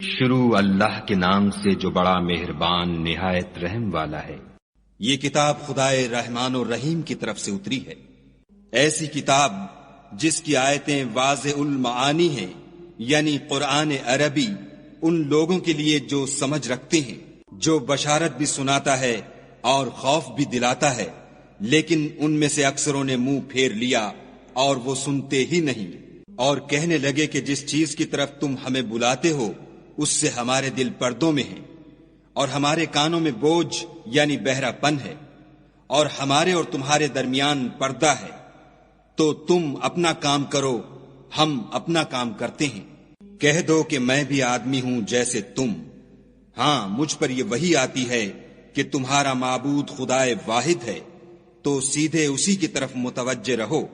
شروع اللہ کے نام سے جو بڑا مہربان نہایت رحم والا ہے۔ یہ کتاب خدائے رحمان و رحیم کی طرف سے اتری ہے، ایسی کتاب جس کی آیتیں واضح المعانی ہیں، یعنی قرآن عربی ان لوگوں کے لیے جو سمجھ رکھتے ہیں، جو بشارت بھی سناتا ہے اور خوف بھی دلاتا ہے، لیکن ان میں سے اکثروں نے منہ پھیر لیا اور وہ سنتے ہی نہیں، اور کہنے لگے کہ جس چیز کی طرف تم ہمیں بلاتے ہو اس سے ہمارے دل پردوں میں ہیں، اور ہمارے کانوں میں بوجھ یعنی بہرا پن ہے، اور ہمارے اور تمہارے درمیان پردہ ہے، تو تم اپنا کام کرو، ہم اپنا کام کرتے ہیں۔ کہہ دو کہ میں بھی آدمی ہوں جیسے تم، ہاں مجھ پر یہ وحی آتی ہے کہ تمہارا معبود خدائے واحد ہے، تو سیدھے اسی کی طرف متوجہ رہو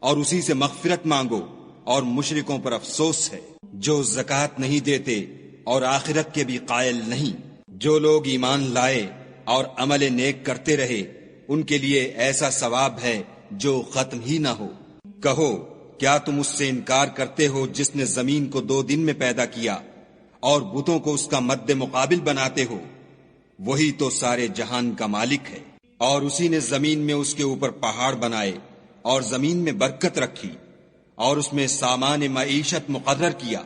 اور اسی سے مغفرت مانگو، اور مشرکوں پر افسوس ہے جو زکوٰۃ نہیں دیتے اور آخرت کے بھی قائل نہیں۔ جو لوگ ایمان لائے اور عمل نیک کرتے رہے ان کے لیے ایسا ثواب ہے جو ختم ہی نہ ہو۔ کہو کیا تم اس سے انکار کرتے ہو جس نے زمین کو 2 دن میں پیدا کیا اور بتوں کو اس کا مد مقابل بناتے ہو؟ وہی تو سارے جہان کا مالک ہے، اور اسی نے زمین میں اس کے اوپر پہاڑ بنائے اور زمین میں برکت رکھی اور اس میں سامان معیشت مقرر کیا،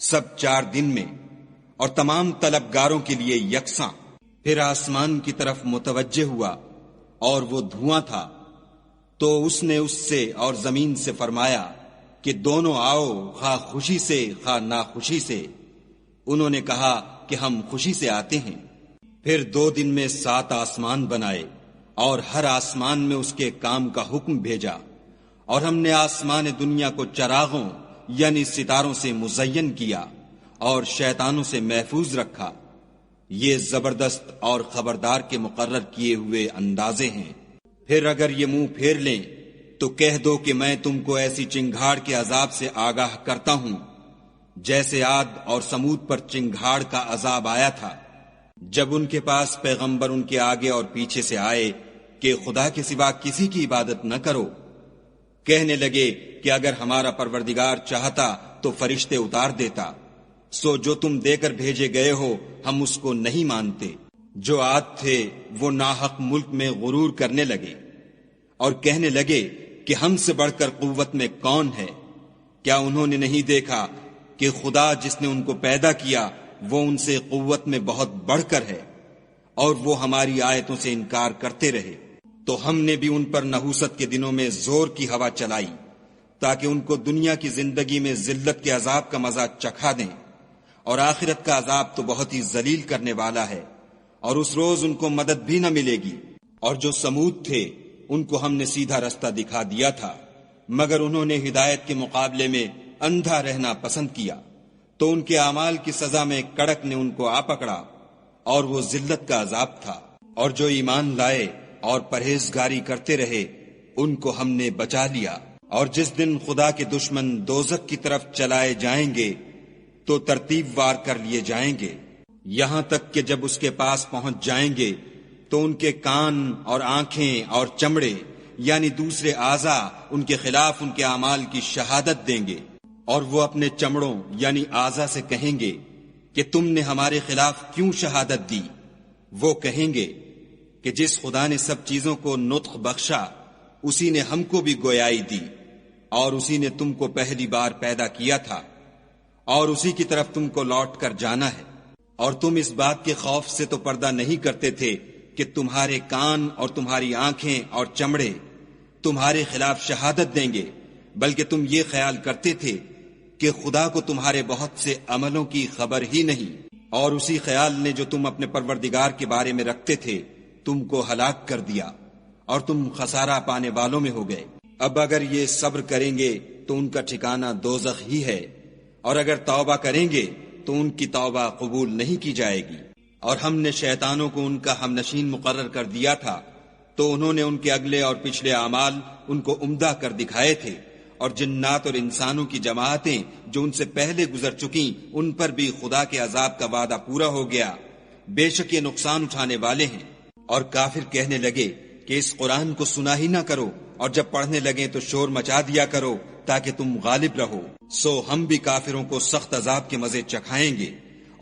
سب 4 دن میں، اور تمام طلبگاروں کے لیے یکساں۔ پھر آسمان کی طرف متوجہ ہوا اور وہ دھواں تھا، تو اس نے اس سے اور زمین سے فرمایا کہ دونوں آؤ، خواہ خوشی سے خواہ ناخوشی سے۔ انہوں نے کہا کہ ہم خوشی سے آتے ہیں۔ پھر 2 دن میں 7 آسمان بنائے اور ہر آسمان میں اس کے کام کا حکم بھیجا، اور ہم نے آسمان دنیا کو چراغوں یعنی ستاروں سے مزین کیا اور شیطانوں سے محفوظ رکھا۔ یہ زبردست اور خبردار کے مقرر کیے ہوئے اندازے ہیں۔ پھر اگر یہ منہ پھیر لیں تو کہہ دو کہ میں تم کو ایسی چنگھاڑ کے عذاب سے آگاہ کرتا ہوں جیسے عاد اور سمود پر چنگھاڑ کا عذاب آیا تھا، جب ان کے پاس پیغمبر ان کے آگے اور پیچھے سے آئے کہ خدا کے سوا کسی کی عبادت نہ کرو۔ کہنے لگے کہ اگر ہمارا پروردگار چاہتا تو فرشتے اتار دیتا، سو جو تم دے کر بھیجے گئے ہو ہم اس کو نہیں مانتے۔ جو عاد تھے وہ ناحق ملک میں غرور کرنے لگے اور کہنے لگے کہ ہم سے بڑھ کر قوت میں کون ہے؟ کیا انہوں نے نہیں دیکھا کہ خدا جس نے ان کو پیدا کیا وہ ان سے قوت میں بہت بڑھ کر ہے، اور وہ ہماری آیتوں سے انکار کرتے رہے۔ تو ہم نے بھی ان پر نحوست کے دنوں میں زور کی ہوا چلائی تاکہ ان کو دنیا کی زندگی میں ذلت کے عذاب کا مزہ چکھا دیں، اور آخرت کا عذاب تو بہت ہی ذلیل کرنے والا ہے، اور اس روز ان کو مدد بھی نہ ملے گی۔ اور جو سمود تھے ان کو ہم نے سیدھا رستہ دکھا دیا تھا، مگر انہوں نے ہدایت کے مقابلے میں اندھا رہنا پسند کیا، تو ان کے اعمال کی سزا میں کڑک نے ان کو آ پکڑا، اور وہ ذلت کا عذاب تھا۔ اور جو ایمان لائے اور پرہیزگاری کرتے رہے ان کو ہم نے بچا لیا۔ اور جس دن خدا کے دشمن دوزخ کی طرف چلائے جائیں گے تو ترتیب وار کر لیے جائیں گے، یہاں تک کہ جب اس کے پاس پہنچ جائیں گے تو ان کے کان اور آنکھیں اور چمڑے یعنی دوسرے اعضاء ان کے خلاف ان کے اعمال کی شہادت دیں گے، اور وہ اپنے چمڑوں یعنی اعضاء سے کہیں گے کہ تم نے ہمارے خلاف کیوں شہادت دی؟ وہ کہیں گے کہ جس خدا نے سب چیزوں کو نطق بخشا اسی نے ہم کو بھی گویائی دی، اور اسی نے تم کو پہلی بار پیدا کیا تھا، اور اسی کی طرف تم کو لوٹ کر جانا ہے۔ اور تم اس بات کے خوف سے تو پردہ نہیں کرتے تھے کہ تمہارے کان اور تمہاری آنکھیں اور چمڑے تمہارے خلاف شہادت دیں گے، بلکہ تم یہ خیال کرتے تھے کہ خدا کو تمہارے بہت سے عملوں کی خبر ہی نہیں، اور اسی خیال نے جو تم اپنے پروردگار کے بارے میں رکھتے تھے تم کو ہلاک کر دیا، اور تم خسارہ پانے والوں میں ہو گئے۔ اب اگر یہ صبر کریں گے تو ان کا ٹھکانہ دوزخ ہی ہے، اور اگر توبہ کریں گے تو ان کی توبہ قبول نہیں کی جائے گی۔ اور ہم نے شیطانوں کو ان کا ہم نشین مقرر کر دیا تھا، تو انہوں نے ان کے اگلے اور پچھلے اعمال ان کو عمدہ کر دکھائے تھے، اور جنات اور انسانوں کی جماعتیں جو ان سے پہلے گزر چکیں ان پر بھی خدا کے عذاب کا وعدہ پورا ہو گیا، بے شک یہ نقصان اٹھانے والے ہیں۔ اور کافر کہنے لگے کہ اس قرآن کو سنا ہی نہ کرو، اور جب پڑھنے لگیں تو شور مچا دیا کرو تاکہ تم غالب رہو۔ سو ہم بھی کافروں کو سخت عذاب کے مزے چکھائیں گے۔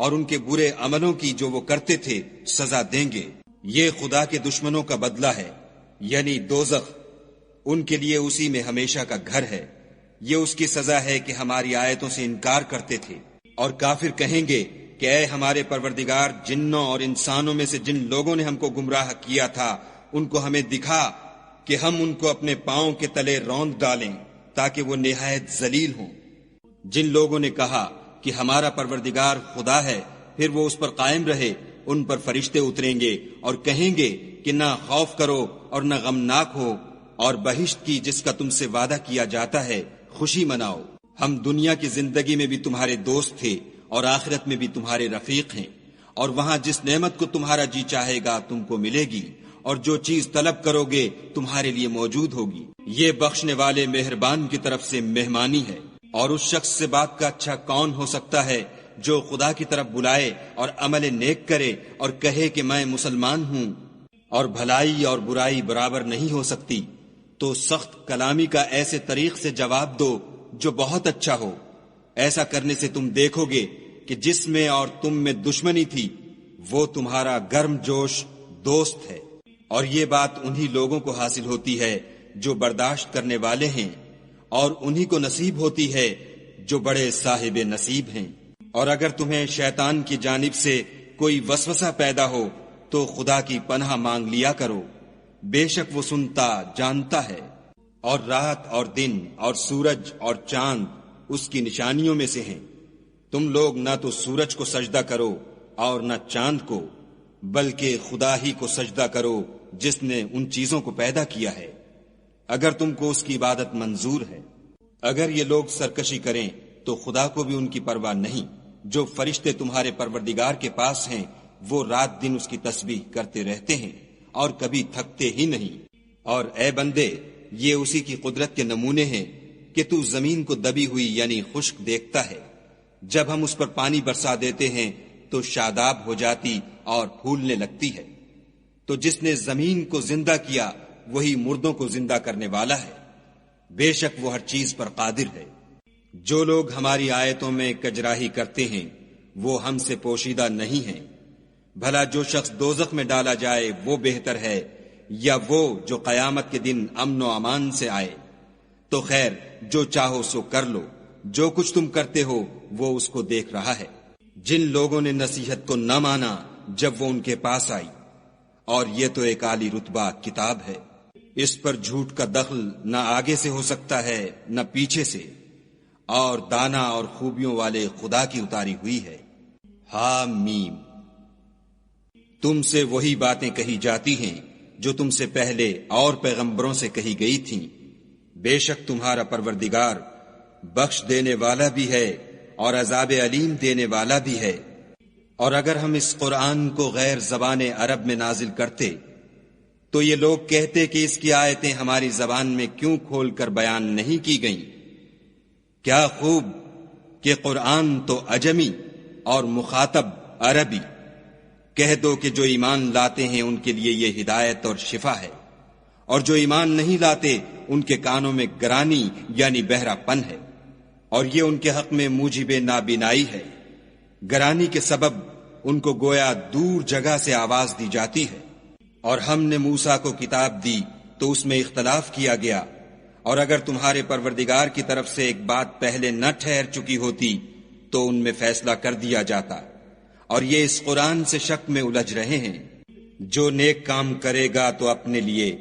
اور ان کے برے عملوں کی جو وہ کرتے تھے سزا دیں گے۔ یہ خدا کے دشمنوں کا بدلہ ہے، یعنی دوزخ، ان کے لیے اسی میں ہمیشہ کا گھر ہے۔ یہ اس کی سزا ہے کہ ہماری آیتوں سے انکار کرتے تھے۔ اور کافر کہیں گے کہ اے ہمارے پروردگار، جنوں اور انسانوں میں سے جن لوگوں نے ہم کو گمراہ کیا تھا ان کو ہمیں دکھا کہ ہم ان کو اپنے پاؤں کے تلے روند ڈالیں تاکہ وہ نہایت ذلیل ہوں۔ جن لوگوں نے کہا کہ ہمارا پروردگار خدا ہے، پھر وہ اس پر قائم رہے، ان پر فرشتے اتریں گے اور کہیں گے کہ نہ خوف کرو اور نہ غمناک ہو، اور بہشت کی جس کا تم سے وعدہ کیا جاتا ہے خوشی مناؤ۔ ہم دنیا کی زندگی میں بھی تمہارے دوست تھے اور آخرت میں بھی تمہارے رفیق ہیں، اور وہاں جس نعمت کو تمہارا جی چاہے گا تم کو ملے گی، اور جو چیز طلب کرو گے تمہارے لیے موجود ہوگی۔ یہ بخشنے والے مہربان کی طرف سے مہمانی ہے۔ اور اس شخص سے بات کا اچھا کون ہو سکتا ہے جو خدا کی طرف بلائے اور عمل نیک کرے اور کہے کہ میں مسلمان ہوں، اور بھلائی اور برائی برابر نہیں ہو سکتی، تو سخت کلامی کا ایسے طریق سے جواب دو جو بہت اچھا ہو۔ ایسا کرنے سے تم دیکھو گے کہ جس میں اور تم میں دشمنی تھی وہ تمہارا گرم جوش دوست ہے۔ اور یہ بات انہی لوگوں کو حاصل ہوتی ہے جو برداشت کرنے والے ہیں، اور انہی کو نصیب ہوتی ہے جو بڑے صاحب نصیب ہیں۔ اور اگر تمہیں شیطان کی جانب سے کوئی وسوسہ پیدا ہو تو خدا کی پناہ مانگ لیا کرو، بے شک وہ سنتا جانتا ہے۔ اور رات اور دن اور سورج اور چاند اس کی نشانیوں میں سے ہیں۔ تم لوگ نہ تو سورج کو سجدہ کرو اور نہ چاند کو، بلکہ خدا ہی کو سجدہ کرو جس نے ان چیزوں کو پیدا کیا ہے، اگر تم کو اس کی عبادت منظور ہے۔ اگر یہ لوگ سرکشی کریں تو خدا کو بھی ان کی پرواہ نہیں۔ جو فرشتے تمہارے پروردگار کے پاس ہیں وہ رات دن اس کی تسبیح کرتے رہتے ہیں اور کبھی تھکتے ہی نہیں۔ اور اے بندے، یہ اسی کی قدرت کے نمونے ہیں کہ تو زمین کو دبی ہوئی یعنی خشک دیکھتا ہے، جب ہم اس پر پانی برسا دیتے ہیں تو شاداب ہو جاتی اور پھولنے لگتی ہے۔ تو جس نے زمین کو زندہ کیا وہی مردوں کو زندہ کرنے والا ہے، بے شک وہ ہر چیز پر قادر ہے۔ جو لوگ ہماری آیتوں میں کجراہی کرتے ہیں وہ ہم سے پوشیدہ نہیں ہیں۔ بھلا جو شخص دوزخ میں ڈالا جائے وہ بہتر ہے یا وہ جو قیامت کے دن امن و امان سے آئے؟ تو خیر، جو چاہو سو کر لو، جو کچھ تم کرتے ہو وہ اس کو دیکھ رہا ہے۔ جن لوگوں نے نصیحت کو نہ مانا جب وہ ان کے پاس آئی، اور یہ تو ایک عالی رتبہ کتاب ہے، اس پر جھوٹ کا دخل نہ آگے سے ہو سکتا ہے نہ پیچھے سے، اور دانا اور خوبیوں والے خدا کی اتاری ہوئی ہے۔ حامیم۔ تم سے وہی باتیں کہی جاتی ہیں جو تم سے پہلے اور پیغمبروں سے کہی گئی تھیں۔ بے شک تمہارا پروردگار بخش دینے والا بھی ہے اور عذاب علیم دینے والا بھی ہے۔ اور اگر ہم اس قرآن کو غیر زبان عرب میں نازل کرتے تو یہ لوگ کہتے کہ اس کی آیتیں ہماری زبان میں کیوں کھول کر بیان نہیں کی گئیں؟ کیا خوب کہ قرآن تو عجمی اور مخاطب عربی۔ کہہ دو کہ جو ایمان لاتے ہیں ان کے لیے یہ ہدایت اور شفا ہے، اور جو ایمان نہیں لاتے ان کے کانوں میں گرانی یعنی بہرا پن ہے، اور یہ ان کے حق میں موجب نابینائی ہے۔ گرانی کے سبب ان کو گویا دور جگہ سے آواز دی جاتی ہے۔ اور ہم نے موسیٰ کو کتاب دی تو اس میں اختلاف کیا گیا، اور اگر تمہارے پروردگار کی طرف سے ایک بات پہلے نہ ٹھہر چکی ہوتی تو ان میں فیصلہ کر دیا جاتا۔ اور یہ اس قرآن سے شک میں الجھ رہے ہیں۔ جو نیک کام کرے گا تو اپنے لیے،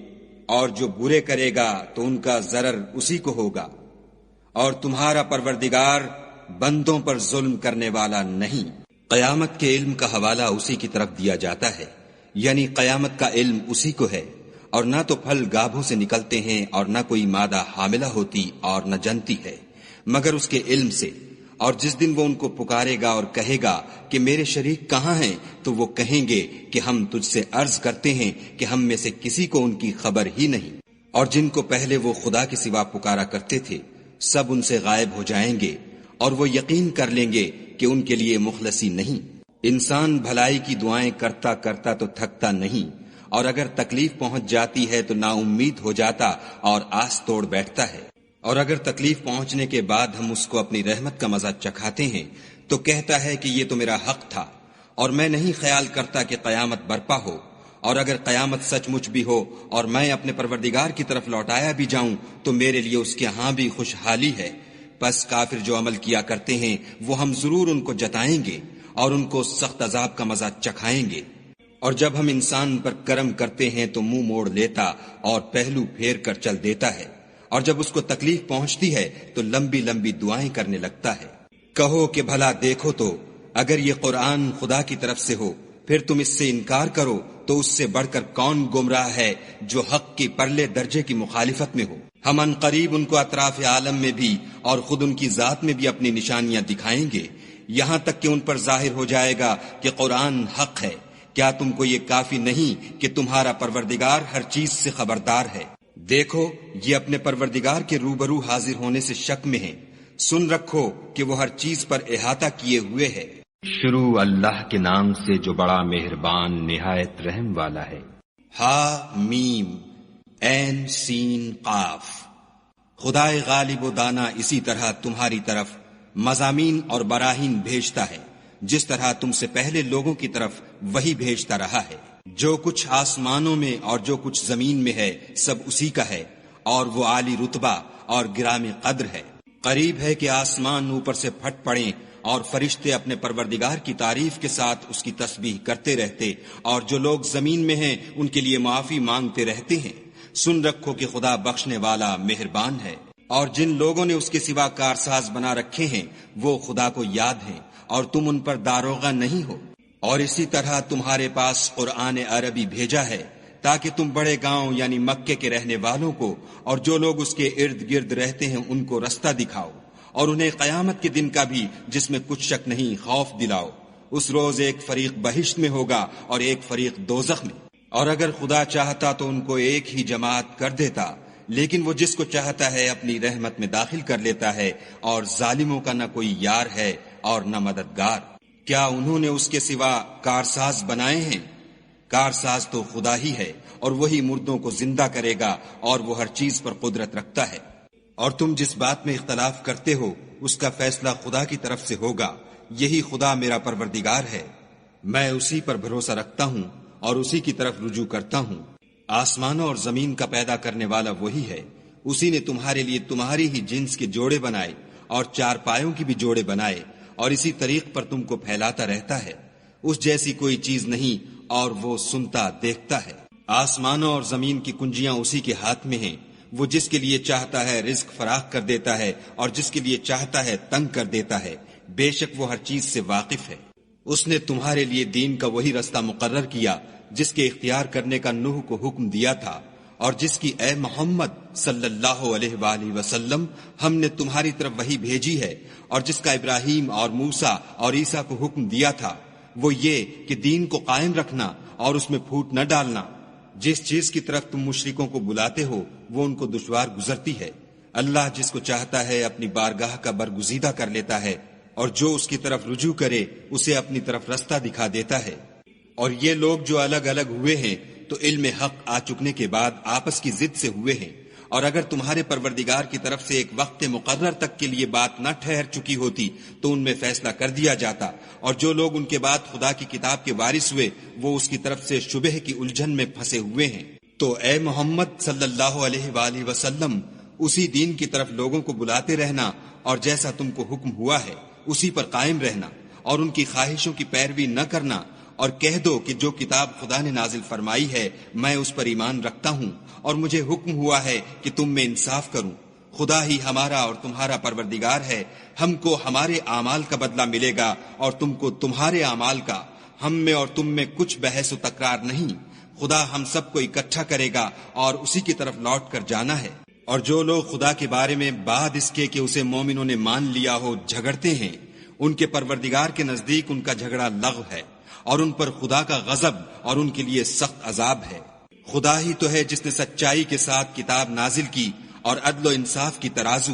اور جو برے کرے گا تو ان کا ضرر اسی کو ہوگا، اور تمہارا پروردگار بندوں پر ظلم کرنے والا نہیں۔ قیامت کے علم کا حوالہ اسی کی طرف دیا جاتا ہے، یعنی قیامت کا علم اسی کو ہے۔ اور نہ تو پھل گابھوں سے نکلتے ہیں اور نہ کوئی مادہ حاملہ ہوتی اور نہ جنتی ہے، مگر اس کے علم سے۔ اور جس دن وہ ان کو پکارے گا اور کہے گا کہ میرے شریک کہاں ہیں، تو وہ کہیں گے کہ ہم تجھ سے عرض کرتے ہیں کہ ہم میں سے کسی کو ان کی خبر ہی نہیں۔ اور جن کو پہلے وہ خدا کے سوا پکارا کرتے تھے سب ان سے غائب ہو جائیں گے، اور وہ یقین کر لیں گے کہ ان کے لیے مخلصی نہیں۔ انسان بھلائی کی دعائیں کرتا کرتا تو تھکتا نہیں، اور اگر تکلیف پہنچ جاتی ہے تو نا امید ہو جاتا اور آس توڑ بیٹھتا ہے۔ اور اگر تکلیف پہنچنے کے بعد ہم اس کو اپنی رحمت کا مزہ چکھاتے ہیں تو کہتا ہے کہ یہ تو میرا حق تھا، اور میں نہیں خیال کرتا کہ قیامت برپا ہو، اور اگر قیامت سچ مچ بھی ہو اور میں اپنے پروردگار کی طرف لوٹایا بھی جاؤں تو میرے لیے اس کے ہاں بھی خوشحالی ہے۔ پس کافر جو عمل کیا کرتے ہیں وہ ہم ضرور ان کو جتائیں گے اور ان کو سخت عذاب کا مزہ چکھائیں گے۔ اور جب ہم انسان پر کرم کرتے ہیں تو منہ موڑ لیتا اور پہلو پھیر کر چل دیتا ہے، اور جب اس کو تکلیف پہنچتی ہے تو لمبی لمبی دعائیں کرنے لگتا ہے۔ کہو کہ بھلا دیکھو تو اگر یہ قرآن خدا کی طرف سے ہو پھر تم اس سے انکار کرو تو اس سے بڑھ کر کون گمراہ ہے جو حق کی پرلے درجے کی مخالفت میں ہو۔ ہم ان قریب ان کو اطراف عالم میں بھی اور خود ان کی ذات میں بھی اپنی نشانیاں دکھائیں گے، یہاں تک کہ ان پر ظاہر ہو جائے گا کہ قرآن حق ہے۔ کیا تم کو یہ کافی نہیں کہ تمہارا پروردگار ہر چیز سے خبردار ہے؟ دیکھو یہ اپنے پروردگار کے روبرو حاضر ہونے سے شک میں ہیں، سن رکھو کہ وہ ہر چیز پر احاطہ کیے ہوئے ہے۔ شروع اللہ کے نام سے جو بڑا مہربان نہایت رحم والا ہے۔ ہا میم عین سین قاف۔ خدائے غالب و دانا اسی طرح تمہاری طرف مضامین اور براہین بھیجتا ہے جس طرح تم سے پہلے لوگوں کی طرف وہی بھیجتا رہا ہے۔ جو کچھ آسمانوں میں اور جو کچھ زمین میں ہے سب اسی کا ہے، اور وہ عالی رتبہ اور گرام قدر ہے۔ قریب ہے کہ آسمان اوپر سے پھٹ پڑیں اور فرشتے اپنے پروردگار کی تعریف کے ساتھ اس کی تسبیح کرتے رہتے، اور جو لوگ زمین میں ہیں ان کے لیے معافی مانگتے رہتے ہیں۔ سن رکھو کہ خدا بخشنے والا مہربان ہے۔ اور جن لوگوں نے اس کے سوا کارساز بنا رکھے ہیں وہ خدا کو یاد ہیں اور تم ان پر داروغہ نہیں ہو۔ اور اسی طرح تمہارے پاس قرآن عربی بھیجا ہے تاکہ تم بڑے گاؤں یعنی مکے کے رہنے والوں کو اور جو لوگ اس کے ارد گرد رہتے ہیں ان کو رستہ دکھاؤ، اور انہیں قیامت کے دن کا بھی جس میں کچھ شک نہیں خوف دلاؤ۔ اس روز ایک فریق بہشت میں ہوگا اور ایک فریق دوزخ میں، اور اگر خدا چاہتا تو ان کو ایک ہی جماعت کر دیتا، لیکن وہ جس کو چاہتا ہے اپنی رحمت میں داخل کر لیتا ہے، اور ظالموں کا نہ کوئی یار ہے اور نہ مددگار۔ کیا انہوں نے اس کے سوا کارساز بنائے ہیں؟ کارساز تو خدا ہی ہے، اور وہی مردوں کو زندہ کرے گا، اور وہ ہر چیز پر قدرت رکھتا ہے۔ اور تم جس بات میں اختلاف کرتے ہو اس کا فیصلہ خدا کی طرف سے ہوگا۔ یہی خدا میرا پروردگار ہے، میں اسی پر بھروسہ رکھتا ہوں اور اسی کی طرف رجوع کرتا ہوں۔ آسمانوں اور زمین کا پیدا کرنے والا وہی ہے، اسی نے تمہارے لیے تمہاری ہی جنس کے جوڑے بنائے اور چار پایوں کی بھی جوڑے بنائے، اور اسی طریق پر تم کو پھیلاتا رہتا ہے۔ اس جیسی کوئی چیز نہیں، اور وہ سنتا دیکھتا ہے۔ آسمانوں اور زمین کی کنجیاں اسی کے ہاتھ میں ہیں، وہ جس کے لیے چاہتا ہے رزق فراخ کر دیتا ہے اور جس کے لیے چاہتا ہے تنگ کر دیتا ہے۔ بے شک وہ ہر چیز سے واقف ہے۔ اس نے تمہارے لیے دین کا وہی رستہ مقرر کیا جس کے اختیار کرنے کا نوح کو حکم دیا تھا، اور جس کی اے محمد صلی اللہ علیہ وآلہ وسلم ہم نے تمہاری طرف وہی بھیجی ہے، اور جس کا ابراہیم اور موسیٰ اور عیسیٰ کو حکم دیا تھا، وہ یہ کہ دین کو قائم رکھنا اور اس میں پھوٹ نہ ڈالنا۔ جس چیز کی طرف تم مشرکوں کو بلاتے ہو وہ ان کو دشوار گزرتی ہے۔ اللہ جس کو چاہتا ہے اپنی بارگاہ کا برگزیدہ کر لیتا ہے، اور جو اس کی طرف رجوع کرے اسے اپنی طرف رستہ دکھا دیتا ہے۔ اور یہ لوگ جو الگ الگ ہوئے ہیں تو علم حق آ چکنے کے بعد آپس کی ضد سے ہوئے ہیں، اور اگر تمہارے پروردگار کی طرف سے ایک وقت مقرر تک کے لیے بات نہ ٹھہر چکی ہوتی تو ان میں فیصلہ کر دیا جاتا، اور جو لوگ ان کے بعد خدا کی کتاب کے وارث ہوئے وہ اس کی طرف سے شبہ کی الجھن میں پھنسے ہوئے ہیں۔ تو اے محمد صلی اللہ علیہ وآلہ وسلم اسی دین کی طرف لوگوں کو بلاتے رہنا، اور جیسا تم کو حکم ہوا ہے اسی پر قائم رہنا، اور ان کی خواہشوں کی پیروی نہ کرنا، اور کہہ دو کہ جو کتاب خدا نے نازل فرمائی ہے میں اس پر ایمان رکھتا ہوں، اور مجھے حکم ہوا ہے کہ تم میں انصاف کروں۔ خدا ہی ہمارا اور تمہارا پروردگار ہے، ہم کو ہمارے اعمال کا بدلہ ملے گا اور تم کو تمہارے اعمال کا، ہم میں اور تم میں کچھ بحث و تکرار نہیں۔ خدا ہم سب کو اکٹھا کرے گا اور اسی کی طرف لوٹ کر جانا ہے۔ اور جو لوگ خدا کے بارے میں بعد اس کے کہ اسے مومنوں نے مان لیا ہو جھگڑتے ہیں، ان کے پروردگار کے نزدیک ان کا جھگڑا لغو ہے، اور ان پر خدا کا غضب اور ان کے لیے سخت عذاب ہے۔ خدا ہی تو ہے جس نے سچائی کے ساتھ کتاب نازل کی اور عدل و انصاف کی ترازو،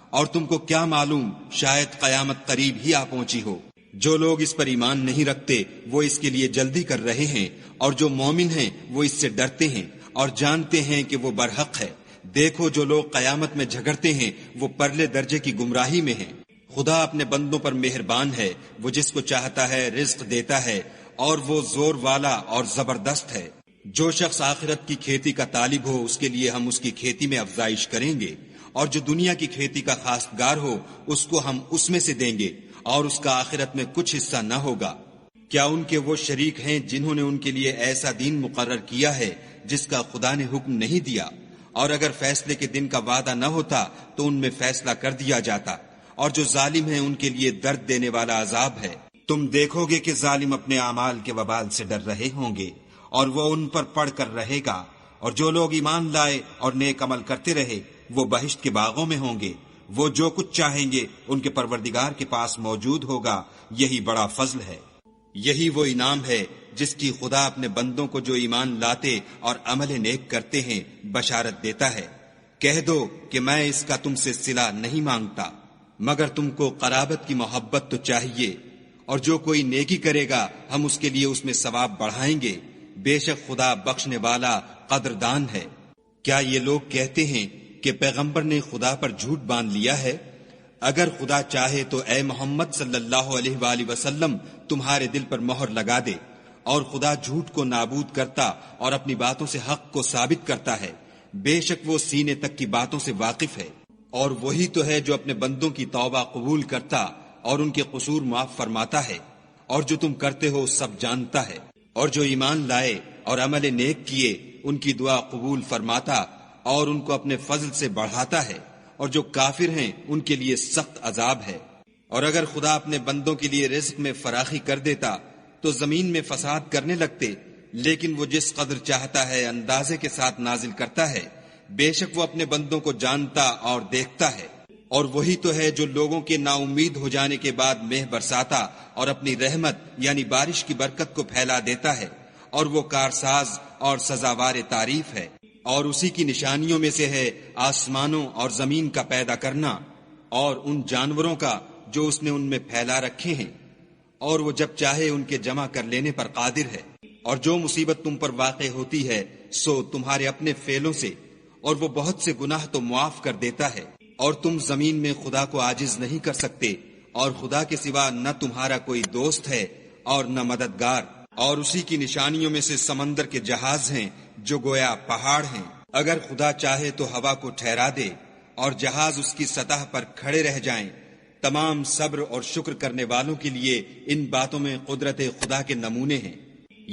اور تم کو کیا معلوم شاید قیامت قریب ہی آ پہنچی ہو۔ جو لوگ اس پر ایمان نہیں رکھتے وہ اس کے لیے جلدی کر رہے ہیں، اور جو مومن ہیں وہ اس سے ڈرتے ہیں اور جانتے ہیں کہ وہ برحق ہے۔ دیکھو جو لوگ قیامت میں جھگڑتے ہیں وہ پرلے درجے کی گمراہی میں ہیں۔ خدا اپنے بندوں پر مہربان ہے، وہ جس کو چاہتا ہے رزق دیتا ہے، اور وہ زور والا اور زبردست ہے۔ جو شخص آخرت کی کھیتی کا طالب ہو اس کے لیے ہم اس کی کھیتی میں افزائش کریں گے، اور جو دنیا کی کھیتی کا خواستگار ہو اس کو ہم اس میں سے دیں گے، اور اس کا آخرت میں کچھ حصہ نہ ہوگا۔ کیا ان کے وہ شریک ہیں جنہوں نے ان کے لیے ایسا دین مقرر کیا ہے جس کا خدا نے حکم نہیں دیا؟ اور اگر فیصلے کے دن کا وعدہ نہ ہوتا تو ان میں فیصلہ کر دیا جاتا، اور جو ظالم ہیں ان کے لیے درد دینے والا عذاب ہے۔ تم دیکھو گے کہ ظالم اپنے اعمال کے وبال سے ڈر رہے ہوں گے، اور وہ ان پر پڑھ کر رہے گا، اور جو لوگ ایمان لائے اور نیک عمل کرتے رہے وہ بہشت کے باغوں میں ہوں گے، وہ جو کچھ چاہیں گے ان کے پروردگار کے پاس موجود ہوگا، یہی بڑا فضل ہے۔ یہی وہ انعام ہے جس کی خدا اپنے بندوں کو جو ایمان لاتے اور عمل نیک کرتے ہیں بشارت دیتا ہے۔ کہہ دو کہ میں اس کا تم سے صلہ نہیں مانگتا، مگر تم کو قرابت کی محبت تو چاہیے، اور جو کوئی نیکی کرے گا ہم اس کے لیے اس میں ثواب بڑھائیں گے، بے شک خدا بخشنے والا قدردان ہے۔ کیا یہ لوگ کہتے ہیں کہ پیغمبر نے خدا پر جھوٹ باندھ لیا ہے؟ اگر خدا چاہے تو اے محمد صلی اللہ علیہ وآلہ وسلم تمہارے دل پر مہر لگا دے، اور خدا جھوٹ کو نابود کرتا اور اپنی باتوں سے حق کو ثابت کرتا ہے، بے شک وہ سینے تک کی باتوں سے واقف ہے۔ اور وہی تو ہے جو اپنے بندوں کی توبہ قبول کرتا اور ان کے قصور معاف فرماتا ہے، اور جو تم کرتے ہو سب جانتا ہے۔ اور جو ایمان لائے اور عمل نیک کیے ان کی دعا قبول فرماتا اور ان کو اپنے فضل سے بڑھاتا ہے، اور جو کافر ہیں ان کے لیے سخت عذاب ہے۔ اور اگر خدا اپنے بندوں کے لیے رزق میں فراخی کر دیتا تو زمین میں فساد کرنے لگتے، لیکن وہ جس قدر چاہتا ہے اندازے کے ساتھ نازل کرتا ہے، بے شک وہ اپنے بندوں کو جانتا اور دیکھتا ہے۔ اور وہی تو ہے جو لوگوں کے نا امید ہو جانے کے بعد مہ برساتا اور اپنی رحمت یعنی بارش کی برکت کو پھیلا دیتا ہے، اور وہ کارساز اور سزاوار تعریف ہے۔ اور اسی کی نشانیوں میں سے ہے آسمانوں اور زمین کا پیدا کرنا، اور ان جانوروں کا جو اس نے ان میں پھیلا رکھے ہیں، اور وہ جب چاہے ان کے جمع کر لینے پر قادر ہے۔ اور جو مصیبت تم پر واقع ہوتی ہے سو تمہارے اپنے فعلوں سے، اور وہ بہت سے گناہ تو معاف کر دیتا ہے۔ اور تم زمین میں خدا کو عاجز نہیں کر سکتے، اور خدا کے سوا نہ تمہارا کوئی دوست ہے اور نہ مددگار۔ اور اسی کی نشانیوں میں سے سمندر کے جہاز ہیں جو گویا پہاڑ ہیں۔ اگر خدا چاہے تو ہوا کو ٹھہرا دے اور جہاز اس کی سطح پر کھڑے رہ جائیں۔ تمام صبر اور شکر کرنے والوں کے لیے ان باتوں میں قدرت خدا کے نمونے ہیں۔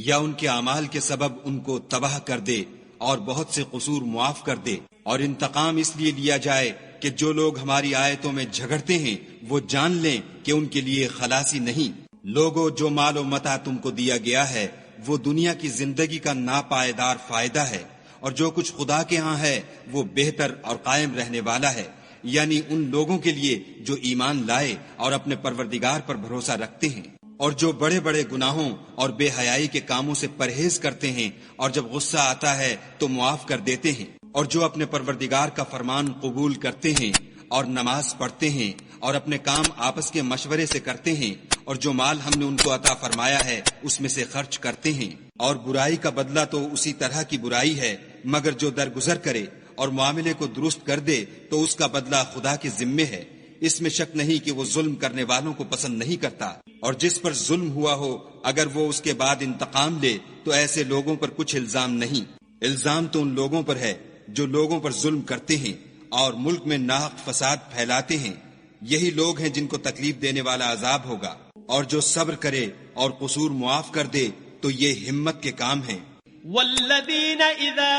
یا ان کے اعمال کے سبب ان کو تباہ کر دے اور بہت سے قصور معاف کر دے، اور انتقام اس لیے لیا جائے کہ جو لوگ ہماری آیتوں میں جھگڑتے ہیں وہ جان لیں کہ ان کے لیے خلاصی نہیں۔ لوگوں، جو مال و متاع تم کو دیا گیا ہے وہ دنیا کی زندگی کا ناپائیدار فائدہ ہے، اور جو کچھ خدا کے ہاں ہے وہ بہتر اور قائم رہنے والا ہے، یعنی ان لوگوں کے لیے جو ایمان لائے اور اپنے پروردگار پر بھروسہ رکھتے ہیں، اور جو بڑے بڑے گناہوں اور بے حیائی کے کاموں سے پرہیز کرتے ہیں، اور جب غصہ آتا ہے تو معاف کر دیتے ہیں، اور جو اپنے پروردگار کا فرمان قبول کرتے ہیں اور نماز پڑھتے ہیں اور اپنے کام آپس کے مشورے سے کرتے ہیں، اور جو مال ہم نے ان کو عطا فرمایا ہے اس میں سے خرچ کرتے ہیں۔ اور برائی کا بدلہ تو اسی طرح کی برائی ہے، مگر جو درگزر کرے اور معاملے کو درست کر دے تو اس کا بدلہ خدا کے ذمے ہے۔ اس میں شک نہیں کہ وہ ظلم کرنے والوں کو پسند نہیں کرتا۔ اور جس پر ظلم ہوا ہو اگر وہ اس کے بعد انتقام لے تو ایسے لوگوں پر کچھ الزام نہیں۔ الزام تو ان لوگوں پر ہے جو لوگوں پر ظلم کرتے ہیں اور ملک میں ناحق فساد پھیلاتے ہیں، یہی لوگ ہیں جن کو تکلیف دینے والا عذاب ہوگا۔ اور جو صبر کرے اور قصور معاف کر دے تو یہ ہمت کے کام ہیں۔ والذین اذا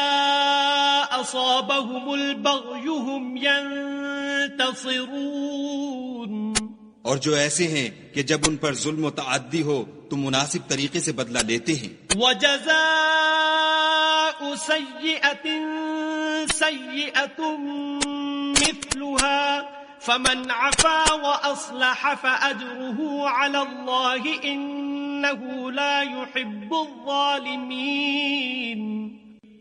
اصابهم البغی هم ينتصرون، اور جو ایسے ہیں کہ جب ان پر ظلم و تعدی ہو تو مناسب طریقے سے بدلہ لیتے ہیں۔ وجزاء سیئۃ سیئۃ مثلها فمن عفا واصلح فاجره على الله انه لا يحب الظالمین۔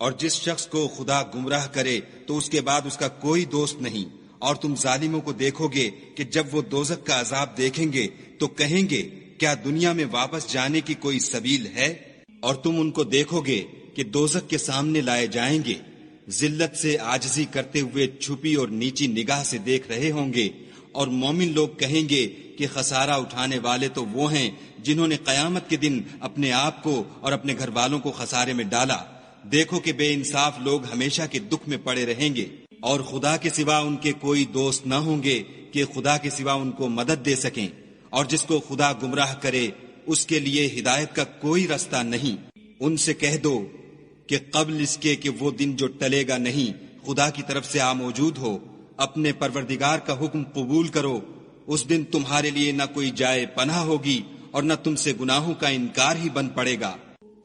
اور جس شخص کو خدا گمراہ کرے تو اس کے بعد اس کا کوئی دوست نہیں، اور تم ظالموں کو دیکھو گے کہ جب وہ دوزخ کا عذاب دیکھیں گے تو کہیں گے کیا دنیا میں واپس جانے کی کوئی سبیل ہے؟ اور تم ان کو دیکھو گے کہ دوزخ کے سامنے لائے جائیں گے، ذلت سے عاجزی کرتے ہوئے چھپی اور نیچی نگاہ سے دیکھ رہے ہوں گے، اور مومن لوگ کہیں گے کہ خسارہ اٹھانے والے تو وہ ہیں جنہوں نے قیامت کے دن اپنے آپ کو اور اپنے گھر والوں کو خسارے میں ڈالا۔ دیکھو کہ بے انصاف لوگ ہمیشہ کے دکھ میں پڑے رہیں گے، اور خدا کے سوا ان کے کوئی دوست نہ ہوں گے کہ خدا کے سوا ان کو مدد دے سکیں، اور جس کو خدا گمراہ کرے اس کے لیے ہدایت کا کوئی رستہ نہیں۔ ان سے کہہ دو کہ قبل اس کے کہ وہ دن جو ٹلے گا نہیں خدا کی طرف سے موجود ہو، اپنے پروردگار کا حکم قبول کرو۔ اس دن تمہارے لیے نہ کوئی جائے پناہ ہوگی اور نہ تم سے گناہوں کا انکار ہی بن پڑے گا۔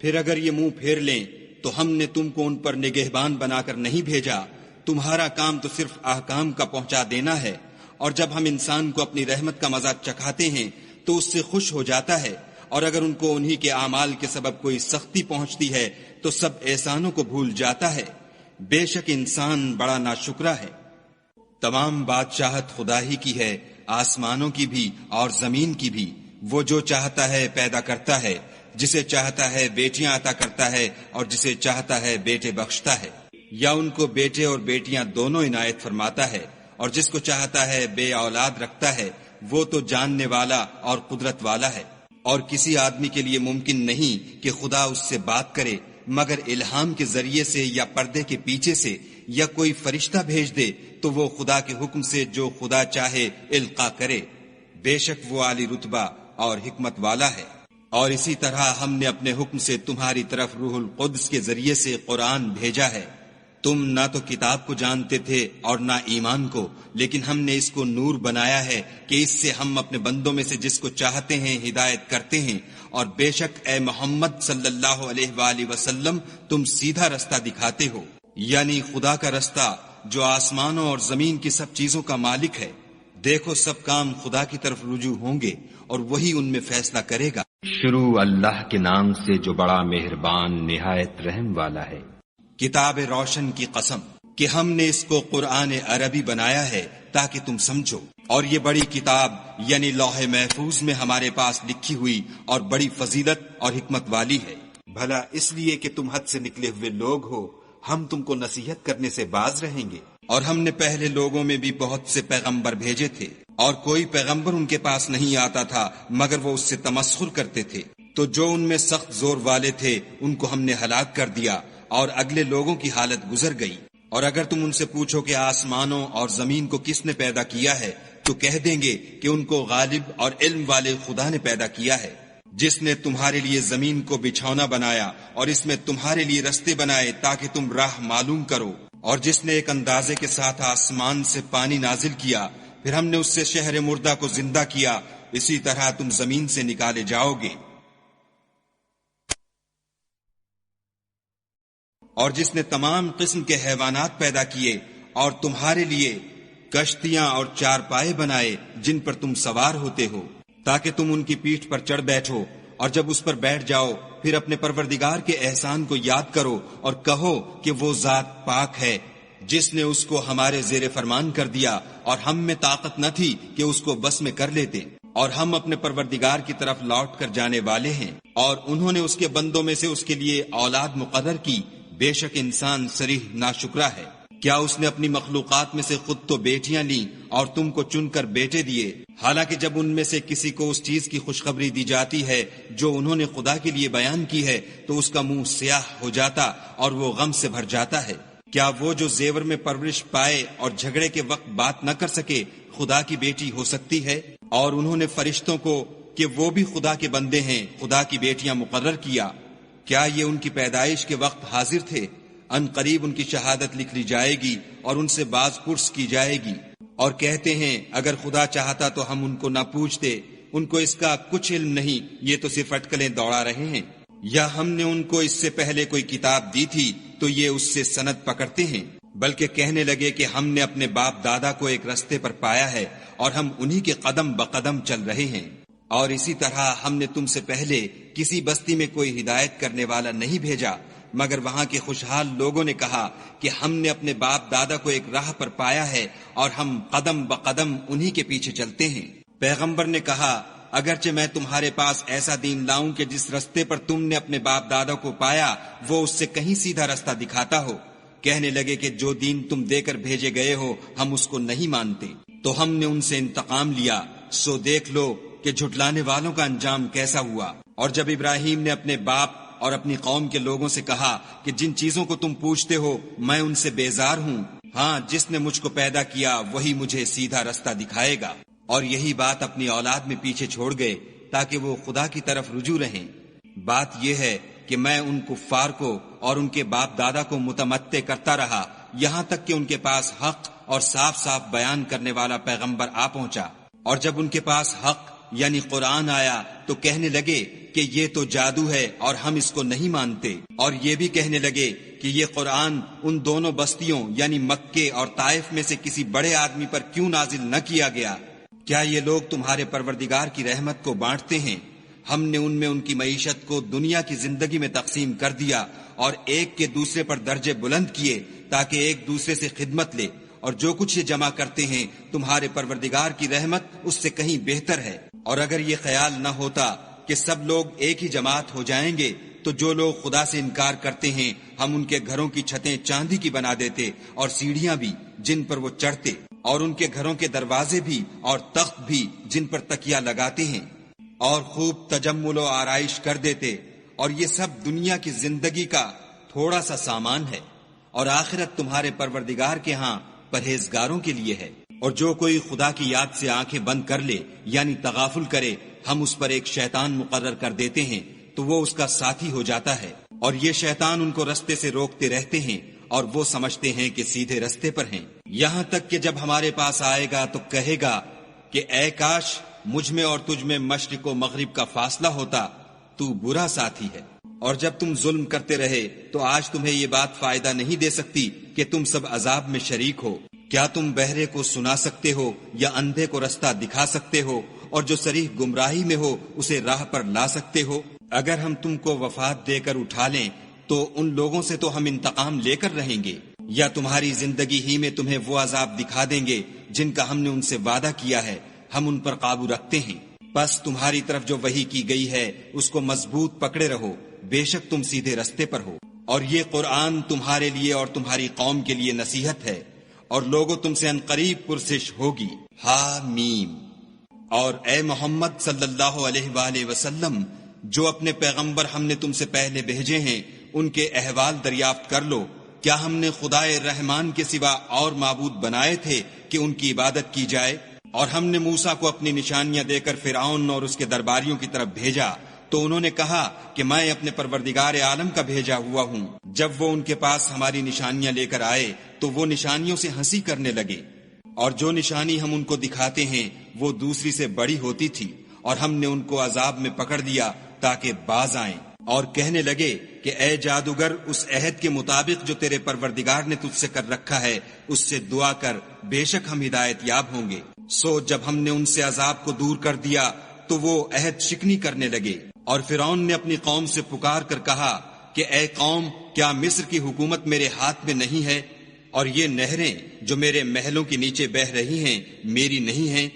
پھر اگر یہ منہ پھیر لیں تو ہم نے تم کو ان پر نگہبان بنا کر نہیں بھیجا، تمہارا کام تو صرف احکام کا پہنچا دینا ہے، اور جب ہم انسان کو اپنی رحمت کا مزہ چکھاتے ہیں تو اس سے خوش ہو جاتا ہے، اور اگر ان کو انہی کے اعمال کے سبب کوئی سختی پہنچتی ہے تو سب احسانوں کو بھول جاتا ہے۔ بے شک انسان بڑا ناشکرا ہے۔ تمام بادشاہت خدا ہی کی ہے، آسمانوں کی بھی اور زمین کی بھی۔ وہ جو چاہتا ہے پیدا کرتا ہے، جسے چاہتا ہے بیٹیاں عطا کرتا ہے اور جسے چاہتا ہے بیٹے بخشتا ہے، یا ان کو بیٹے اور بیٹیاں دونوں عنایت فرماتا ہے، اور جس کو چاہتا ہے بے اولاد رکھتا ہے۔ وہ تو جاننے والا اور قدرت والا ہے۔ اور کسی آدمی کے لیے ممکن نہیں کہ خدا اس سے بات کرے مگر الہام کے ذریعے سے یا پردے کے پیچھے سے، یا کوئی فرشتہ بھیج دے تو وہ خدا کے حکم سے جو خدا چاہے القا کرے۔ بے شک وہ عالی رتبہ اور حکمت والا ہے۔ اور اسی طرح ہم نے اپنے حکم سے تمہاری طرف روح القدس کے ذریعے سے قرآن بھیجا ہے۔ تم نہ تو کتاب کو جانتے تھے اور نہ ایمان کو، لیکن ہم نے اس کو نور بنایا ہے کہ اس سے ہم اپنے بندوں میں سے جس کو چاہتے ہیں ہدایت کرتے ہیں، اور بے شک اے محمد صلی اللہ علیہ وآلہ وسلم تم سیدھا رستہ دکھاتے ہو، یعنی خدا کا رستہ جو آسمانوں اور زمین کی سب چیزوں کا مالک ہے۔ دیکھو سب کام خدا کی طرف رجوع ہوں گے اور وہی ان میں فیصلہ کرے گا۔ شروع اللہ کے نام سے جو بڑا مہربان نہایت رحم والا ہے۔ کتاب روشن کی قسم کہ ہم نے اس کو قرآن عربی بنایا ہے تاکہ تم سمجھو، اور یہ بڑی کتاب یعنی لوح محفوظ میں ہمارے پاس لکھی ہوئی اور بڑی فضیلت اور حکمت والی ہے۔ بھلا اس لیے کہ تم حد سے نکلے ہوئے لوگ ہو، ہم تم کو نصیحت کرنے سے باز رہیں گے۔ اور ہم نے پہلے لوگوں میں بھی بہت سے پیغمبر بھیجے تھے، اور کوئی پیغمبر ان کے پاس نہیں آتا تھا مگر وہ اس سے تمسخر کرتے تھے، تو جو ان میں سخت زور والے تھے ان کو ہم نے ہلاک کر دیا، اور اگلے لوگوں کی حالت گزر گئی۔ اور اگر تم ان سے پوچھو کہ آسمانوں اور زمین کو کس نے پیدا کیا ہے تو کہہ دیں گے کہ ان کو غالب اور علم والے خدا نے پیدا کیا ہے، جس نے تمہارے لیے زمین کو بچھونا بنایا اور اس میں تمہارے لیے رستے بنائے تاکہ تم راہ معلوم کرو، اور جس نے ایک اندازے کے ساتھ آسمان سے پانی نازل کیا، پھر ہم نے اس سے شہر مردہ کو زندہ کیا، اسی طرح تم زمین سے نکالے جاؤ گے۔ اور جس نے تمام قسم کے حیوانات پیدا کیے اور تمہارے لیے کشتیاں اور چارپائے بنائے جن پر تم سوار ہوتے ہو تاکہ تم ان کی پیٹھ پر چڑھ بیٹھو، اور جب اس پر بیٹھ جاؤ پھر اپنے پروردگار کے احسان کو یاد کرو اور کہو کہ وہ ذات پاک ہے جس نے اس کو ہمارے زیر فرمان کر دیا اور ہم میں طاقت نہ تھی کہ اس کو بس میں کر لیتے، اور ہم اپنے پروردگار کی طرف لوٹ کر جانے والے ہیں، اور انہوں نے اس کے بندوں میں سے اس کے لیے اولاد مقرر کی۔ بے شک انسان صریح ناشکرا ہے۔ کیا اس نے اپنی مخلوقات میں سے خود تو بیٹیاں لیں اور تم کو چن کر بیٹے دیے، حالانکہ جب ان میں سے کسی کو اس چیز کی خوشخبری دی جاتی ہے جو انہوں نے خدا کے لیے بیان کی ہے تو اس کا منہ سیاہ ہو جاتا اور وہ غم سے بھر جاتا ہے۔ کیا وہ جو زیور میں پرورش پائے اور جھگڑے کے وقت بات نہ کر سکے خدا کی بیٹی ہو سکتی ہے؟ اور انہوں نے فرشتوں کو کہ وہ بھی خدا کے بندے ہیں خدا کی بیٹیاں مقرر کیا۔ کیا یہ ان کی پیدائش کے وقت حاضر تھے؟ ان قریب ان کی شہادت لکھ لی جائے گی اور ان سے باز پرس کی جائے گی، اور کہتے ہیں اگر خدا چاہتا تو ہم ان کو نہ پوچھتے، ان کو اس کا کچھ علم نہیں، یہ تو صرف اٹکلیں دوڑا رہے ہیں۔ یا ہم نے ان کو اس سے پہلے کوئی کتاب دی تھی تو یہ اس سے سند پکڑتے ہیں، بلکہ کہنے لگے کہ ہم نے اپنے باپ دادا کو ایک رستے پر پایا ہے اور ہم انہی کے قدم بقدم چل رہے ہیں۔ اور اسی طرح ہم نے تم سے پہلے کسی بستی میں کوئی ہدایت کرنے والا نہیں بھیجا مگر وہاں کے خوشحال لوگوں نے کہا کہ ہم نے اپنے باپ دادا کو ایک راہ پر پایا ہے اور ہم قدم بقدم انہی کے پیچھے چلتے ہیں۔ پیغمبر نے کہا اگرچہ میں تمہارے پاس ایسا دین لاؤں کہ جس رستے پر تم نے اپنے باپ دادا کو پایا وہ اس سے کہیں سیدھا رستہ دکھاتا ہو، کہنے لگے کہ جو دین تم دے کر بھیجے گئے ہو ہم اس کو نہیں مانتے۔ تو ہم نے ان سے انتقام لیا، سو دیکھ لو کہ جھٹلانے والوں کا انجام کیسا ہوا۔ اور جب ابراہیم نے اپنے باپ اور اپنی قوم کے لوگوں سے کہا کہ جن چیزوں کو تم پوچھتے ہو میں ان سے بیزار ہوں، ہاں جس نے مجھ کو پیدا کیا وہی مجھے سیدھا رستہ دکھائے گا، اور یہی بات اپنی اولاد میں پیچھے چھوڑ گئے تاکہ وہ خدا کی طرف رجوع رہیں۔ بات یہ ہے کہ میں ان کفار کو اور ان کے باپ دادا کو متمتع کرتا رہا یہاں تک کہ ان کے پاس حق اور صاف صاف بیان کرنے والا پیغمبر آ پہنچا، اور جب ان کے پاس حق یعنی قرآن آیا تو کہنے لگے کہ یہ تو جادو ہے اور ہم اس کو نہیں مانتے، اور یہ بھی کہنے لگے کہ یہ قرآن ان دونوں بستیوں یعنی مکے اور طائف میں سے کسی بڑے آدمی پر کیوں نازل نہ کیا گیا؟ کیا یہ لوگ تمہارے پروردگار کی رحمت کو بانٹتے ہیں؟ ہم نے ان میں ان کی معیشت کو دنیا کی زندگی میں تقسیم کر دیا اور ایک کے دوسرے پر درجے بلند کیے تاکہ ایک دوسرے سے خدمت لے، اور جو کچھ یہ جمع کرتے ہیں تمہارے پروردگار کی رحمت اس سے کہیں بہتر ہے۔ اور اگر یہ خیال نہ ہوتا کہ سب لوگ ایک ہی جماعت ہو جائیں گے تو جو لوگ خدا سے انکار کرتے ہیں ہم ان کے گھروں کی چھتیں چاندی کی بنا دیتے اور سیڑھیاں بھی جن پر وہ چڑھتے، اور ان کے گھروں کے دروازے بھی اور تخت بھی جن پر تکیہ لگاتے ہیں، اور خوب تجمل و آرائش کر دیتے، اور یہ سب دنیا کی زندگی کا تھوڑا سا سامان ہے، اور آخرت تمہارے پروردگار کے ہاں پرہیزگاروں کے لیے ہے۔ اور جو کوئی خدا کی یاد سے آنکھیں بند کر لے یعنی تغافل کرے، ہم اس پر ایک شیطان مقرر کر دیتے ہیں تو وہ اس کا ساتھی ہو جاتا ہے، اور یہ شیطان ان کو رستے سے روکتے رہتے ہیں اور وہ سمجھتے ہیں کہ سیدھے رستے پر ہیں، یہاں تک کہ جب ہمارے پاس آئے گا تو کہے گا کہ اے کاش مجھ میں اور تجھ میں مشرق و مغرب کا فاصلہ ہوتا، تو برا ساتھی ہے۔ اور جب تم ظلم کرتے رہے تو آج تمہیں یہ بات فائدہ نہیں دے سکتی کہ تم سب عذاب میں شریک ہو۔ کیا تم بہرے کو سنا سکتے ہو یا اندھے کو رستہ دکھا سکتے ہو، اور جو صریح گمراہی میں ہو اسے راہ پر لا سکتے ہو؟ اگر ہم تم کو وفات دے کر اٹھا لیں تو ان لوگوں سے تو ہم انتقام لے کر رہیں گے، یا تمہاری زندگی ہی میں تمہیں وہ عذاب دکھا دیں گے جن کا ہم نے ان سے وعدہ کیا ہے، ہم ان پر قابو رکھتے ہیں۔ بس تمہاری طرف جو وحی کی گئی ہے اس کو مضبوط پکڑے رہو، بے شک تم سیدھے رستے پر ہو۔ اور یہ قرآن تمہارے لیے اور تمہاری قوم کے لیے نصیحت ہے، اور لوگوں تم سے عنقریب پرسش ہوگی۔ حامیم۔ اور اے محمد صلی اللہ علیہ وآلہ وسلم، جو اپنے پیغمبر ہم نے تم سے پہلے بھیجے ہیں ان کے احوال دریافت کر لو۔ کیا ہم نے خدائے رحمان کے سوا اور معبود بنائے تھے کہ ان کی عبادت کی جائے؟ اور ہم نے موسیٰ کو اپنی نشانیاں دے کر فرعون اور اس کے درباریوں کی طرف بھیجا تو انہوں نے کہا کہ میں اپنے پروردگار عالم کا بھیجا ہوا ہوں۔ جب وہ ان کے پاس ہماری نشانیاں لے کر آئے تو وہ نشانیوں سے ہنسی کرنے لگے، اور جو نشانی ہم ان کو دکھاتے ہیں وہ دوسری سے بڑی ہوتی تھی، اور ہم نے ان کو عذاب میں پکڑ دیا تاکہ باز آئیں، اور کہنے لگے کہ اے جادوگر اس عہد کے مطابق جو تیرے پروردگار نے تجھ سے کر رکھا ہے اس سے دعا کر، بے شک ہم ہدایت یاب ہوں گے۔ سو جب ہم نے ان سے عذاب کو دور کر دیا تو وہ عہد شکنی کرنے لگے، اور فرعون نے اپنی قوم سے پکار کر کہا کہ اے قوم، کیا مصر کی حکومت میرے ہاتھ میں نہیں ہے، اور یہ نہریں جو میرے محلوں کے نیچے بہ رہی ہیں میری نہیں ہیں؟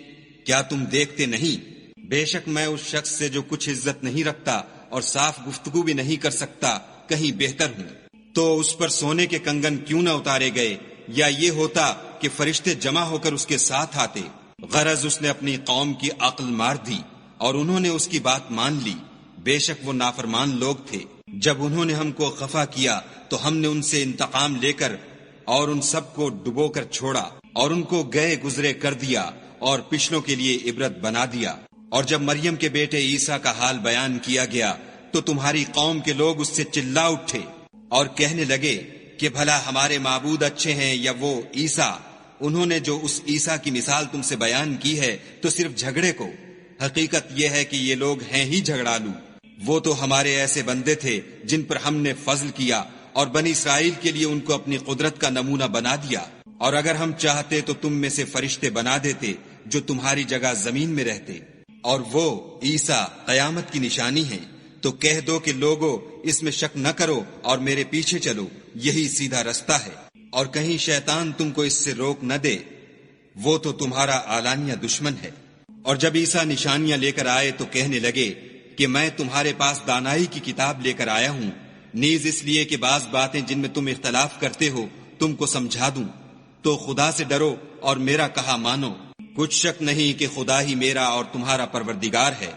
کیا تم دیکھتے نہیں؟ بے شک میں اس شخص سے جو کچھ عزت نہیں رکھتا اور صاف گفتگو بھی نہیں کر سکتا کہیں بہتر ہوں۔ تو اس پر سونے کے کنگن کیوں نہ اتارے گئے، یا یہ ہوتا کہ فرشتے جمع ہو کر اس کے ساتھ آتے؟ غرض اس نے اپنی قوم کی عقل مار دی اور انہوں نے اس کی بات مان لی، بے شک وہ نافرمان لوگ تھے۔ جب انہوں نے ہم کو خفا کیا تو ہم نے ان سے انتقام لے کر اور ان سب کو ڈبو کر چھوڑا، اور ان کو گئے گزرے کر دیا اور پچھلوں کے لیے عبرت بنا دیا۔ اور جب مریم کے بیٹے عیسیٰ کا حال بیان کیا گیا تو تمہاری قوم کے لوگ اس سے چلا اٹھے اور کہنے لگے کہ بھلا ہمارے معبود اچھے ہیں یا وہ عیسیٰ؟ انہوں نے جو اس عیسیٰ کی مثال تم سے بیان کی ہے تو صرف جھگڑے کو، حقیقت یہ ہے کہ یہ لوگ ہیں ہی جھگڑالو۔ وہ تو ہمارے ایسے بندے تھے جن پر ہم نے فضل کیا، اور بنی اسرائیل کے لیے ان کو اپنی قدرت کا نمونہ بنا دیا۔ اور اگر ہم چاہتے تو تم میں سے فرشتے بنا دیتے جو تمہاری جگہ زمین میں رہتے، اور وہ عیسیٰ قیامت کی نشانی ہیں۔ تو کہہ دو کہ لوگو اس میں شک نہ کرو اور میرے پیچھے چلو، یہی سیدھا رستہ ہے، اور کہیں شیطان تم کو اس سے روک نہ دے، وہ تو تمہارا اعلانیہ دشمن ہے۔ اور جب عیسیٰ نشانیاں لے کر آئے تو کہنے لگے کہ میں تمہارے پاس دانائی کی کتاب لے کر آیا ہوں، نیز اس لیے کہ بعض باتیں جن میں تم اختلاف کرتے ہو تم کو سمجھا دوں۔ تو خدا سے ڈرو اور میرا کہا مانو۔ کچھ شک نہیں کہ خدا ہی میرا اور تمہارا پروردگار ہے،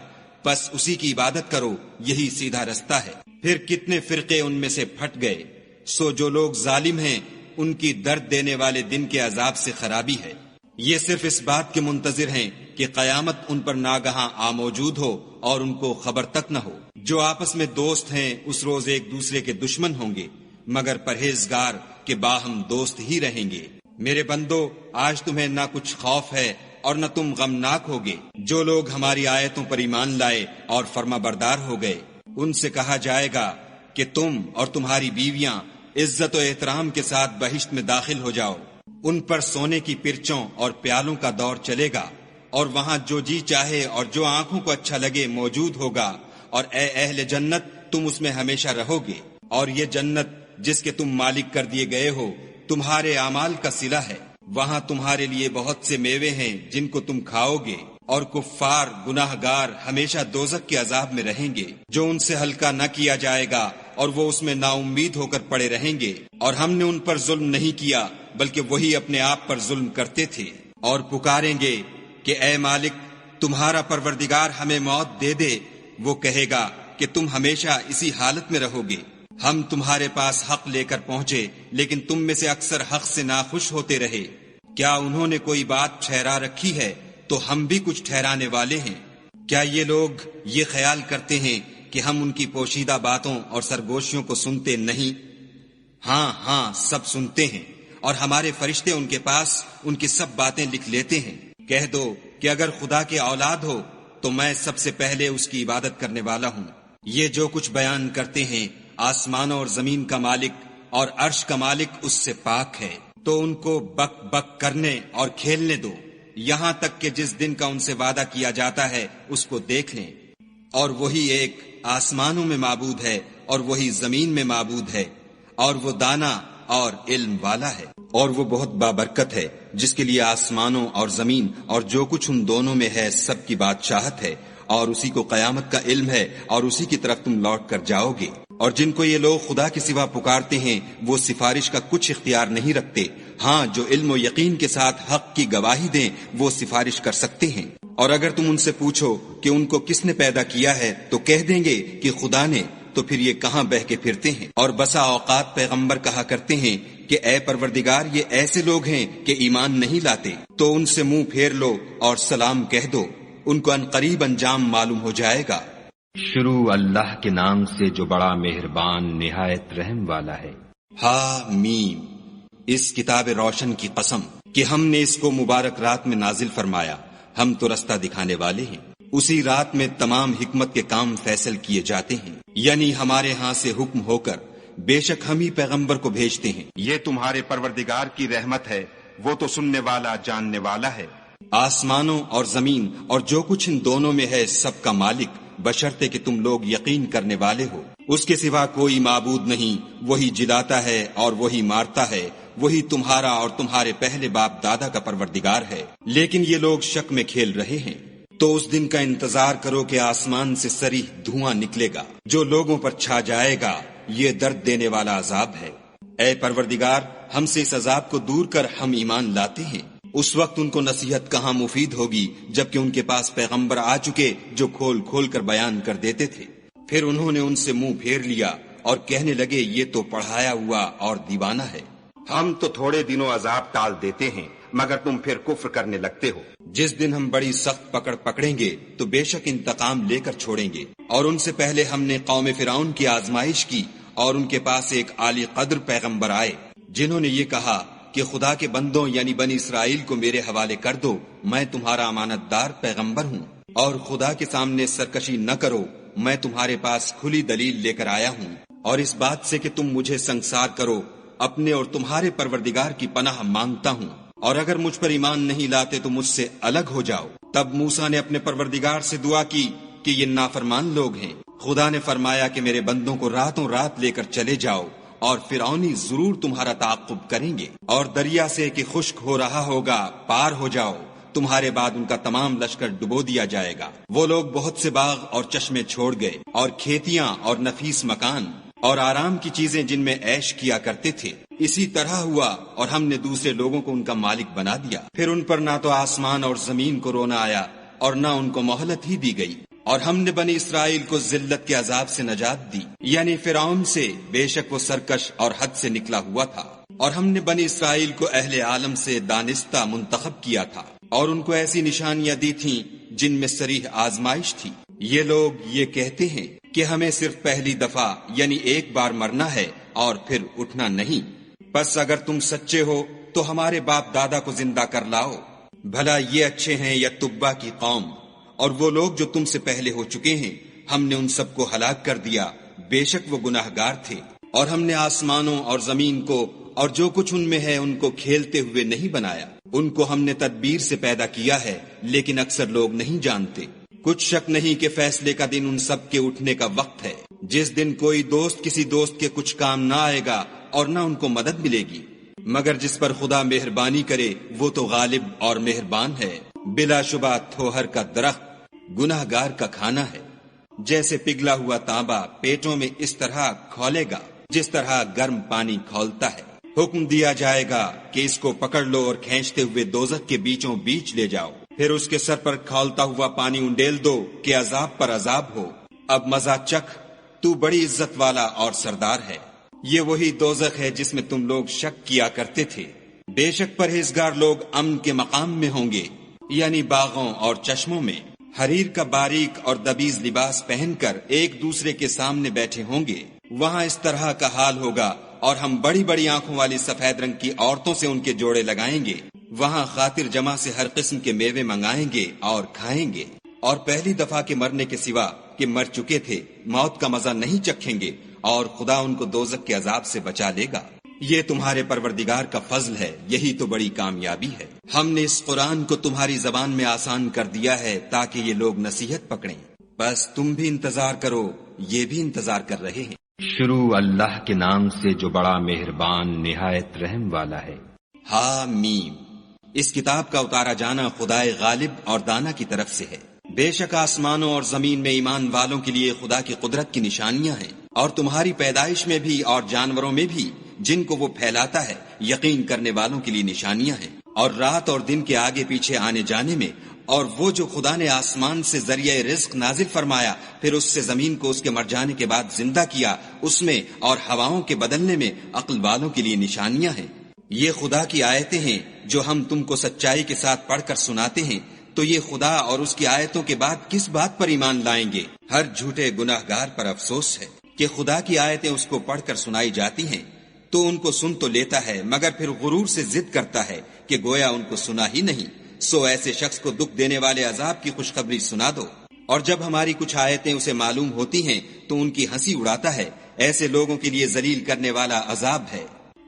بس اسی کی عبادت کرو، یہی سیدھا رستہ ہے۔ پھر کتنے فرقے ان میں سے پھٹ گئے، سو جو لوگ ظالم ہیں ان کی درد دینے والے دن کے عذاب سے خرابی ہے۔ یہ صرف اس بات کے منتظر ہیں کہ قیامت ان پر ناگہاں آ موجود ہو اور ان کو خبر تک نہ ہو۔ جو آپس میں دوست ہیں اس روز ایک دوسرے کے دشمن ہوں گے، مگر پرہیزگار کے باہم دوست ہی رہیں گے۔ میرے بندو، آج تمہیں نہ کچھ خوف ہے اور نہ تم غمناک ہوگے۔ جو لوگ ہماری آیتوں پر ایمان لائے اور فرما بردار ہو گئے، ان سے کہا جائے گا کہ تم اور تمہاری بیویاں عزت و احترام کے ساتھ بہشت میں داخل ہو جاؤ۔ ان پر سونے کی پرچوں اور پیالوں کا دور چلے گا، اور وہاں جو جی چاہے اور جو آنکھوں کو اچھا لگے موجود ہوگا، اور اے اہل جنت تم اس میں ہمیشہ رہو گے۔ اور یہ جنت جس کے تم مالک کر دیے گئے ہو تمہارے اعمال کا صلہ ہے۔ وہاں تمہارے لیے بہت سے میوے ہیں جن کو تم کھاؤ گے، اور کفار گناہ گار ہمیشہ دوزخ کے عذاب میں رہیں گے، جو ان سے ہلکا نہ کیا جائے گا، اور وہ اس میں نا امید ہو کر پڑے رہیں گے۔ اور ہم نے ان پر ظلم نہیں کیا بلکہ وہی اپنے آپ پر ظلم کرتے تھے۔ اور پکاریں گے کہ اے مالک تمہارا پروردگار ہمیں موت دے دے، وہ کہے گا کہ تم ہمیشہ اسی حالت میں رہو گے۔ ہم تمہارے پاس حق لے کر پہنچے، لیکن تم میں سے اکثر حق سے ناخوش ہوتے رہے۔ کیا انہوں نے کوئی بات ٹھہرا رکھی ہے تو ہم بھی کچھ ٹھہرانے والے ہیں۔ کیا یہ لوگ یہ خیال کرتے ہیں کہ ہم ان کی پوشیدہ باتوں اور سرگوشیوں کو سنتے نہیں؟ ہاں ہاں، سب سنتے ہیں، اور ہمارے فرشتے ان کے پاس ان کی سب باتیں لکھ لیتے ہیں۔ کہہ دو کہ اگر خدا کے اولاد ہو تو میں سب سے پہلے اس کی عبادت کرنے والا ہوں۔ یہ جو کچھ بیان کرتے ہیں آسمانوں اور زمین کا مالک اور عرش کا مالک اس سے پاک ہے، تو ان کو بک بک کرنے اور کھیلنے دو، یہاں تک کہ جس دن کا ان سے وعدہ کیا جاتا ہے اس کو دیکھ لیں۔ اور وہی ایک آسمانوں میں معبود ہے اور وہی زمین میں معبود ہے، اور وہ دانا اور علم والا ہے، اور وہ بہت بابرکت ہے، جس کے لیے آسمانوں اور زمین اور جو کچھ ان دونوں میں ہے سب کی بادشاہت ہے، اور اسی کو قیامت کا علم ہے، اور اسی کی طرف تم لوٹ کر جاؤ گے۔ اور جن کو یہ لوگ خدا کے سوا پکارتے ہیں وہ سفارش کا کچھ اختیار نہیں رکھتے، ہاں جو علم و یقین کے ساتھ حق کی گواہی دیں وہ سفارش کر سکتے ہیں۔ اور اگر تم ان سے پوچھو کہ ان کو کس نے پیدا کیا ہے تو کہہ دیں گے کہ خدا نے، تو پھر یہ کہاں بہہ کے پھرتے ہیں۔ اور بسا اوقات پیغمبر کہا کرتے ہیں کہ اے پروردگار یہ ایسے لوگ ہیں کہ ایمان نہیں لاتے، تو ان سے منہ پھیر لو اور سلام کہہ دو، ان کو عنقریب انجام معلوم ہو جائے گا۔ شروع اللہ کے نام سے جو بڑا مہربان نہایت رحم والا ہے۔ ہا میم، اس کتاب روشن کی قسم کہ ہم نے اس کو مبارک رات میں نازل فرمایا، ہم تو رستہ دکھانے والے ہیں۔ اسی رات میں تمام حکمت کے کام فیصل کیے جاتے ہیں، یعنی ہمارے ہاں سے حکم ہو کر، بے شک ہم ہی پیغمبر کو بھیجتے ہیں۔ یہ تمہارے پروردگار کی رحمت ہے، وہ تو سننے والا جاننے والا ہے۔ آسمانوں اور زمین اور جو کچھ ان دونوں میں ہے سب کا مالک، بشرطے کہ تم لوگ یقین کرنے والے ہو۔ اس کے سوا کوئی معبود نہیں، وہی جلاتا ہے اور وہی مارتا ہے، وہی تمہارا اور تمہارے پہلے باپ دادا کا پروردگار ہے، لیکن یہ لوگ شک میں کھیل رہے ہیں۔ تو اس دن کا انتظار کرو کہ آسمان سے صریح دھواں نکلے گا جو لوگوں پر چھا جائے گا، یہ درد دینے والا عذاب ہے۔ اے پروردگار ہم سے اس عذاب کو دور کر، ہم ایمان لاتے ہیں۔ اس وقت ان کو نصیحت کہاں مفید ہوگی جبکہ ان کے پاس پیغمبر آ چکے جو کھول کھول کر بیان کر دیتے تھے۔ پھر انہوں نے ان سے منہ پھیر لیا اور کہنے لگے یہ تو پڑھایا ہوا اور دیوانہ ہے۔ ہم تو تھوڑے دنوں عذاب ٹال دیتے ہیں مگر تم پھر کفر کرنے لگتے ہو۔ جس دن ہم بڑی سخت پکڑ پکڑیں گے تو بے شک انتقام لے کر چھوڑیں گے۔ اور ان سے پہلے ہم نے قوم فرعون کی آزمائش کی، اور ان کے پاس ایک عالی قدر پیغمبر آئے جنہوں نے یہ کہا کہ خدا کے بندوں یعنی بنی اسرائیل کو میرے حوالے کر دو، میں تمہارا امانت دار پیغمبر ہوں، اور خدا کے سامنے سرکشی نہ کرو، میں تمہارے پاس کھلی دلیل لے کر آیا ہوں، اور اس بات سے کہ تم مجھے سنگسار کرو اپنے اور تمہارے پروردگار کی پناہ مانگتا ہوں، اور اگر مجھ پر ایمان نہیں لاتے تو مجھ سے الگ ہو جاؤ۔ تب موسیٰ نے اپنے پروردگار سے دعا کی کہ یہ نافرمان لوگ ہیں۔ خدا نے فرمایا کہ میرے بندوں کو راتوں رات لے کر چلے جاؤ، اور فرعونی ضرور تمہارا تعاقب کریں گے، اور دریا سے کہ خشک ہو رہا ہوگا پار ہو جاؤ، تمہارے بعد ان کا تمام لشکر ڈبو دیا جائے گا۔ وہ لوگ بہت سے باغ اور چشمے چھوڑ گئے، اور کھیتیاں اور نفیس مکان اور آرام کی چیزیں جن میں عیش کیا کرتے تھے، اسی طرح ہوا اور ہم نے دوسرے لوگوں کو ان کا مالک بنا دیا، پھر ان پر نہ تو آسمان اور زمین کو رونا آیا اور نہ ان کو مہلت ہی دی گئی۔ اور ہم نے بنی اسرائیل کو ذلت کے عذاب سے نجات دی، یعنی فرعون سے، بے شک وہ سرکش اور حد سے نکلا ہوا تھا۔ اور ہم نے بنی اسرائیل کو اہل عالم سے دانستہ منتخب کیا تھا اور ان کو ایسی نشانیاں دی تھیں جن میں صریح آزمائش تھی۔ یہ لوگ یہ کہتے ہیں کہ ہمیں صرف پہلی دفعہ یعنی ایک بار مرنا ہے اور پھر اٹھنا نہیں، بس اگر تم سچے ہو تو ہمارے باپ دادا کو زندہ کر لاؤ، بھلا یہ اچھے ہیں یا تبا کی قوم؟ اور وہ لوگ جو تم سے پہلے ہو چکے ہیں ہم نے ان سب کو ہلاک کر دیا، بے شک وہ گناہگار تھے۔ اور ہم نے آسمانوں اور زمین کو اور جو کچھ ان میں ہے ان کو کھیلتے ہوئے نہیں بنایا، ان کو ہم نے تدبیر سے پیدا کیا ہے، لیکن اکثر لوگ نہیں جانتے۔ کچھ شک نہیں کہ فیصلے کا دن ان سب کے اٹھنے کا وقت ہے، جس دن کوئی دوست کسی دوست کے کچھ کام نہ آئے گا اور نہ ان کو مدد ملے گی، مگر جس پر خدا مہربانی کرے وہ تو غالب اور مہربان ہے۔ بلا شبہ تھوہر کا درخت گناہگار کا کھانا ہے، جیسے پگھلا ہوا تانبا پیٹوں میں اس طرح کھولے گا جس طرح گرم پانی کھولتا ہے۔ حکم دیا جائے گا کہ اس کو پکڑ لو اور کھینچتے ہوئے دوزخ کے بیچوں بیچ لے جاؤ، پھر اس کے سر پر کھولتا ہوا پانی انڈیل دو کہ عذاب پر عذاب ہو۔ اب مزہ چکھ، تو بڑی عزت والا اور سردار ہے۔ یہ وہی دوزخ ہے جس میں تم لوگ شک کیا کرتے تھے۔ بے شک پرہیزگار لوگ امن کے مقام میں ہوں گے، یعنی باغوں اور چشموں میں، حریر کا باریک اور دبیز لباس پہن کر ایک دوسرے کے سامنے بیٹھے ہوں گے۔ وہاں اس طرح کا حال ہوگا، اور ہم بڑی بڑی آنکھوں والی سفید رنگ کی عورتوں سے ان کے جوڑے لگائیں گے۔ وہاں خاطر جمع سے ہر قسم کے میوے منگائیں گے اور کھائیں گے، اور پہلی دفعہ کے مرنے کے سوا کہ مر چکے تھے موت کا مزہ نہیں چکھیں گے، اور خدا ان کو دوزخ کے عذاب سے بچا لے گا۔ یہ تمہارے پروردگار کا فضل ہے، یہی تو بڑی کامیابی ہے۔ ہم نے اس قرآن کو تمہاری زبان میں آسان کر دیا ہے تاکہ یہ لوگ نصیحت پکڑیں، بس تم بھی انتظار کرو، یہ بھی انتظار کر رہے ہیں۔ شروع اللہ کے نام سے جو بڑا مہربان نہایت رحم والا ہے۔ حامیم۔ اس کتاب کا اتارا جانا خدائے غالب اور دانا کی طرف سے ہے۔ بے شک آسمانوں اور زمین میں ایمان والوں کے لیے خدا کی قدرت کی نشانیاں ہیں، اور تمہاری پیدائش میں بھی اور جانوروں میں بھی جن کو وہ پھیلاتا ہے یقین کرنے والوں کے لیے نشانیاں ہیں، اور رات اور دن کے آگے پیچھے آنے جانے میں، اور وہ جو خدا نے آسمان سے ذریعہ رزق نازل فرمایا پھر اس سے زمین کو اس کے مر جانے کے بعد زندہ کیا، اس میں اور ہواؤں کے بدلنے میں عقل والوں کے لیے نشانیاں ہیں۔ یہ خدا کی آیتیں ہیں جو ہم تم کو سچائی کے ساتھ پڑھ کر سناتے ہیں، تو یہ خدا اور اس کی آیتوں کے بعد کس بات پر ایمان لائیں گے؟ ہر جھوٹے گناہگار پر افسوس ہے کہ خدا کی آیتیں اس کو پڑھ کر سنائی جاتی ہیں تو ان کو سن تو لیتا ہے، مگر پھر غرور سے ضد کرتا ہے کہ گویا ان کو سنا ہی نہیں۔ سو ایسے شخص کو دکھ دینے والے عذاب کی خوشخبری سنا دو، اور جب ہماری کچھ آیتیں اسے معلوم ہوتی ہیں تو ان کی ہنسی اڑاتا ہے۔ ایسے لوگوں کے لیے ذلیل کرنے والا عذاب ہے،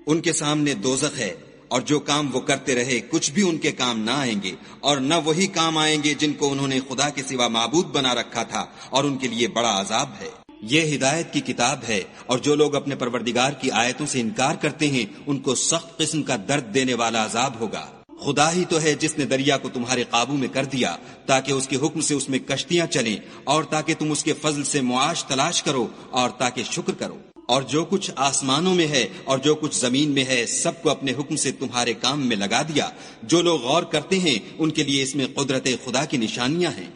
ان کے سامنے دوزخ ہے، اور جو کام وہ کرتے رہے کچھ بھی ان کے کام نہ آئیں گے، اور نہ وہی کام آئیں گے جن کو انہوں نے خدا کے سوا معبود بنا رکھا تھا، اور ان کے لیے بڑا عذاب ہے۔ یہ ہدایت کی کتاب ہے، اور جو لوگ اپنے پروردگار کی آیتوں سے انکار کرتے ہیں ان کو سخت قسم کا درد دینے والا عذاب ہوگا۔ خدا ہی تو ہے جس نے دریا کو تمہارے قابو میں کر دیا تاکہ اس کے حکم سے اس میں کشتیاں چلیں، اور تاکہ تم اس کے فضل سے معاش تلاش کرو، اور تاکہ شکر کرو۔ اور جو کچھ آسمانوں میں ہے اور جو کچھ زمین میں ہے سب کو اپنے حکم سے تمہارے کام میں لگا دیا۔ جو لوگ غور کرتے ہیں ان کے لیے اس میں قدرت خدا کی نشانیاں ہیں۔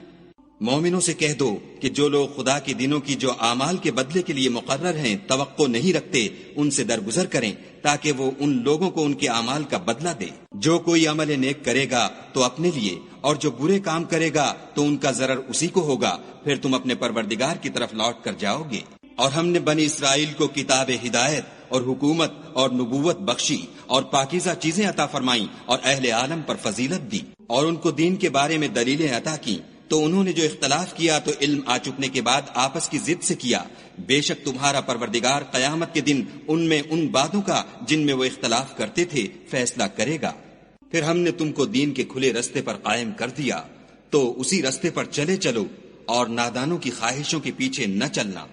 مومنوں سے کہہ دو کہ جو لوگ خدا کے دنوں کی جو اعمال کے بدلے کے لیے مقرر ہیں توقع نہیں رکھتے، ان سے درگزر کریں تاکہ وہ ان لوگوں کو ان کے اعمال کا بدلہ دے۔ جو کوئی عمل نیک کرے گا تو اپنے لیے، اور جو برے کام کرے گا تو ان کا ضرر اسی کو ہوگا، پھر تم اپنے پروردگار کی طرف لوٹ کر جاؤ گے۔ اور ہم نے بنی اسرائیل کو کتاب ہدایت اور حکومت اور نبوت بخشی، اور پاکیزہ چیزیں عطا فرمائیں، اور اہل عالم پر فضیلت دی، اور ان کو دین کے بارے میں دلیلیں عطا کی۔ تو انہوں نے جو اختلاف کیا تو علم آ چکنے کے بعد آپس کی ضد سے کیا۔ بے شک تمہارا پروردگار قیامت کے دن ان میں ان باتوں کا جن میں وہ اختلاف کرتے تھے فیصلہ کرے گا۔ پھر ہم نے تم کو دین کے کھلے رستے پر قائم کر دیا، تو اسی رستے پر چلے چلو، اور نادانوں کی خواہشوں کے پیچھے نہ چلنا۔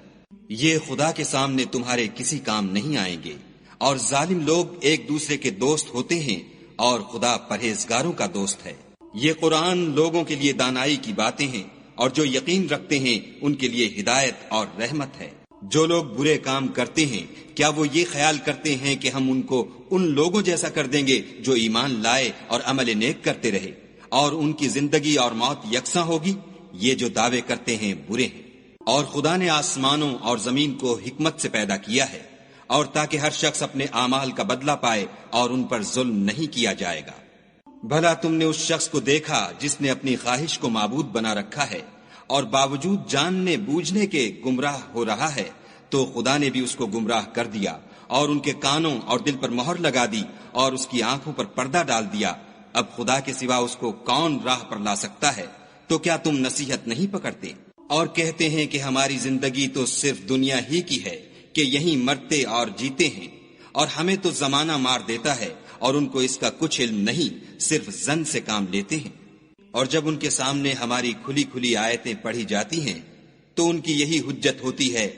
یہ خدا کے سامنے تمہارے کسی کام نہیں آئیں گے، اور ظالم لوگ ایک دوسرے کے دوست ہوتے ہیں، اور خدا پرہیزگاروں کا دوست ہے۔ یہ قرآن لوگوں کے لیے دانائی کی باتیں ہیں، اور جو یقین رکھتے ہیں ان کے لیے ہدایت اور رحمت ہے۔ جو لوگ برے کام کرتے ہیں کیا وہ یہ خیال کرتے ہیں کہ ہم ان کو ان لوگوں جیسا کر دیں گے جو ایمان لائے اور عمل نیک کرتے رہے اور ان کی زندگی اور موت یکساں ہوگی؟ یہ جو دعوے کرتے ہیں برے ہیں۔ اور خدا نے آسمانوں اور زمین کو حکمت سے پیدا کیا ہے اور تاکہ ہر شخص اپنے اعمال کا بدلہ پائے اور ان پر ظلم نہیں کیا جائے گا۔ بھلا تم نے اس شخص کو دیکھا جس نے اپنی خواہش کو معبود بنا رکھا ہے اور باوجود جاننے بوجھنے کے گمراہ ہو رہا ہے، تو خدا نے بھی اس کو گمراہ کر دیا اور ان کے کانوں اور دل پر مہر لگا دی اور اس کی آنکھوں پر پردہ ڈال دیا۔ اب خدا کے سوا اس کو کون راہ پر لا سکتا ہے؟ تو کیا تم نصیحت نہیں پکڑتے؟ اور کہتے ہیں کہ ہماری زندگی تو صرف دنیا ہی کی ہے کہ یہیں مرتے اور جیتے ہیں، اور ہمیں تو زمانہ مار دیتا ہے اور ان کو اس کا کچھ علم نہیں، صرف ظن سے کام لیتے ہیں۔ اور جب ان کے سامنے ہماری کھلی کھلی آیتیں پڑھی جاتی ہیں تو ان کی یہی حجت ہوتی ہے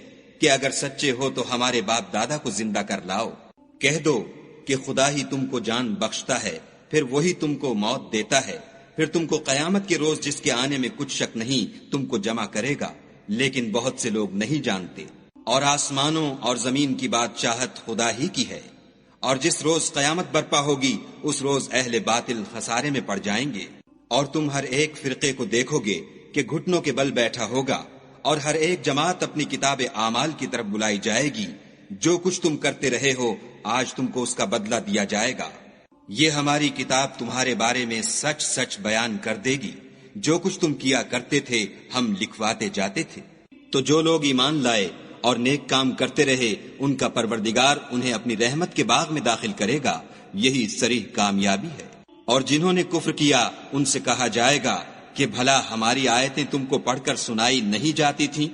کہ اگر سچے ہو تو ہمارے باپ دادا کو زندہ کر لاؤ۔ کہہ دو کہ خدا ہی تم کو جان بخشتا ہے، پھر وہی تم کو موت دیتا ہے، پھر تم کو قیامت کے روز جس کے آنے میں کچھ شک نہیں تم کو جمع کرے گا، لیکن بہت سے لوگ نہیں جانتے۔ اور آسمانوں اور زمین کی بادشاہت خدا ہی کی ہے، اور جس روز قیامت برپا ہوگی اس روز اہل باطل خسارے میں پڑ جائیں گے۔ اور تم ہر ایک فرقے کو دیکھو گے کہ گھٹنوں کے بل بیٹھا ہوگا، اور ہر ایک جماعت اپنی کتاب اعمال کی طرف بلائی جائے گی۔ جو کچھ تم کرتے رہے ہو آج تم کو اس کا بدلہ دیا جائے گا۔ یہ ہماری کتاب تمہارے بارے میں سچ سچ بیان کر دے گی، جو کچھ تم کیا کرتے تھے ہم لکھواتے جاتے تھے۔ تو جو لوگ ایمان لائے اور نیک کام کرتے رہے ان کا پروردگار انہیں اپنی رحمت کے باغ میں داخل کرے گا، یہی صریح کامیابی ہے۔ اور جنہوں نے کفر کیا ان سے کہا جائے گا کہ بھلا ہماری آیتیں تم کو پڑھ کر سنائی نہیں جاتی تھیں؟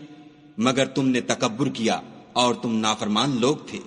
مگر تم نے تکبر کیا اور تم نافرمان لوگ تھے۔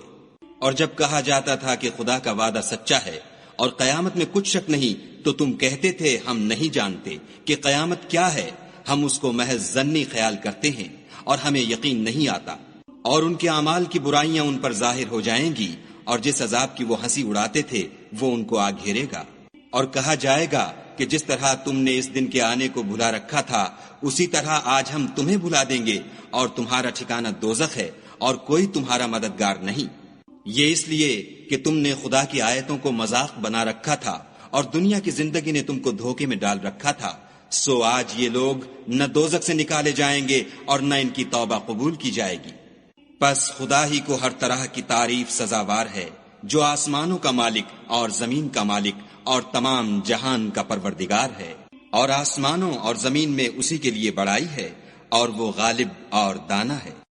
اور جب کہا جاتا تھا کہ خدا کا وعدہ سچا ہے اور قیامت میں کچھ شک نہیں، تو تم کہتے تھے ہم نہیں جانتے کہ قیامت کیا ہے، ہم اس کو محض ظنی خیال کرتے ہیں اور ہمیں یقین نہیں آتا۔ اور ان کے اعمال کی برائیاں ان پر ظاہر ہو جائیں گی، اور جس عذاب کی وہ ہنسی اڑاتے تھے وہ ان کو آ گھیرے گا۔ اور کہا جائے گا کہ جس طرح تم نے اس دن کے آنے کو بھلا رکھا تھا اسی طرح آج ہم تمہیں بھلا دیں گے، اور تمہارا ٹھکانہ دوزخ ہے اور کوئی تمہارا مددگار نہیں۔ یہ اس لیے کہ تم نے خدا کی آیتوں کو مذاق بنا رکھا تھا اور دنیا کی زندگی نے تم کو دھوکے میں ڈال رکھا تھا، سو آج یہ لوگ نہ دوزخ سے نکالے جائیں گے اور نہ ان کی توبہ قبول کی جائے گی۔ پس خدا ہی کو ہر طرح کی تعریف سزاوار ہے، جو آسمانوں کا مالک اور زمین کا مالک اور تمام جہان کا پروردگار ہے۔ اور آسمانوں اور زمین میں اسی کے لیے بڑائی ہے، اور وہ غالب اور دانا ہے۔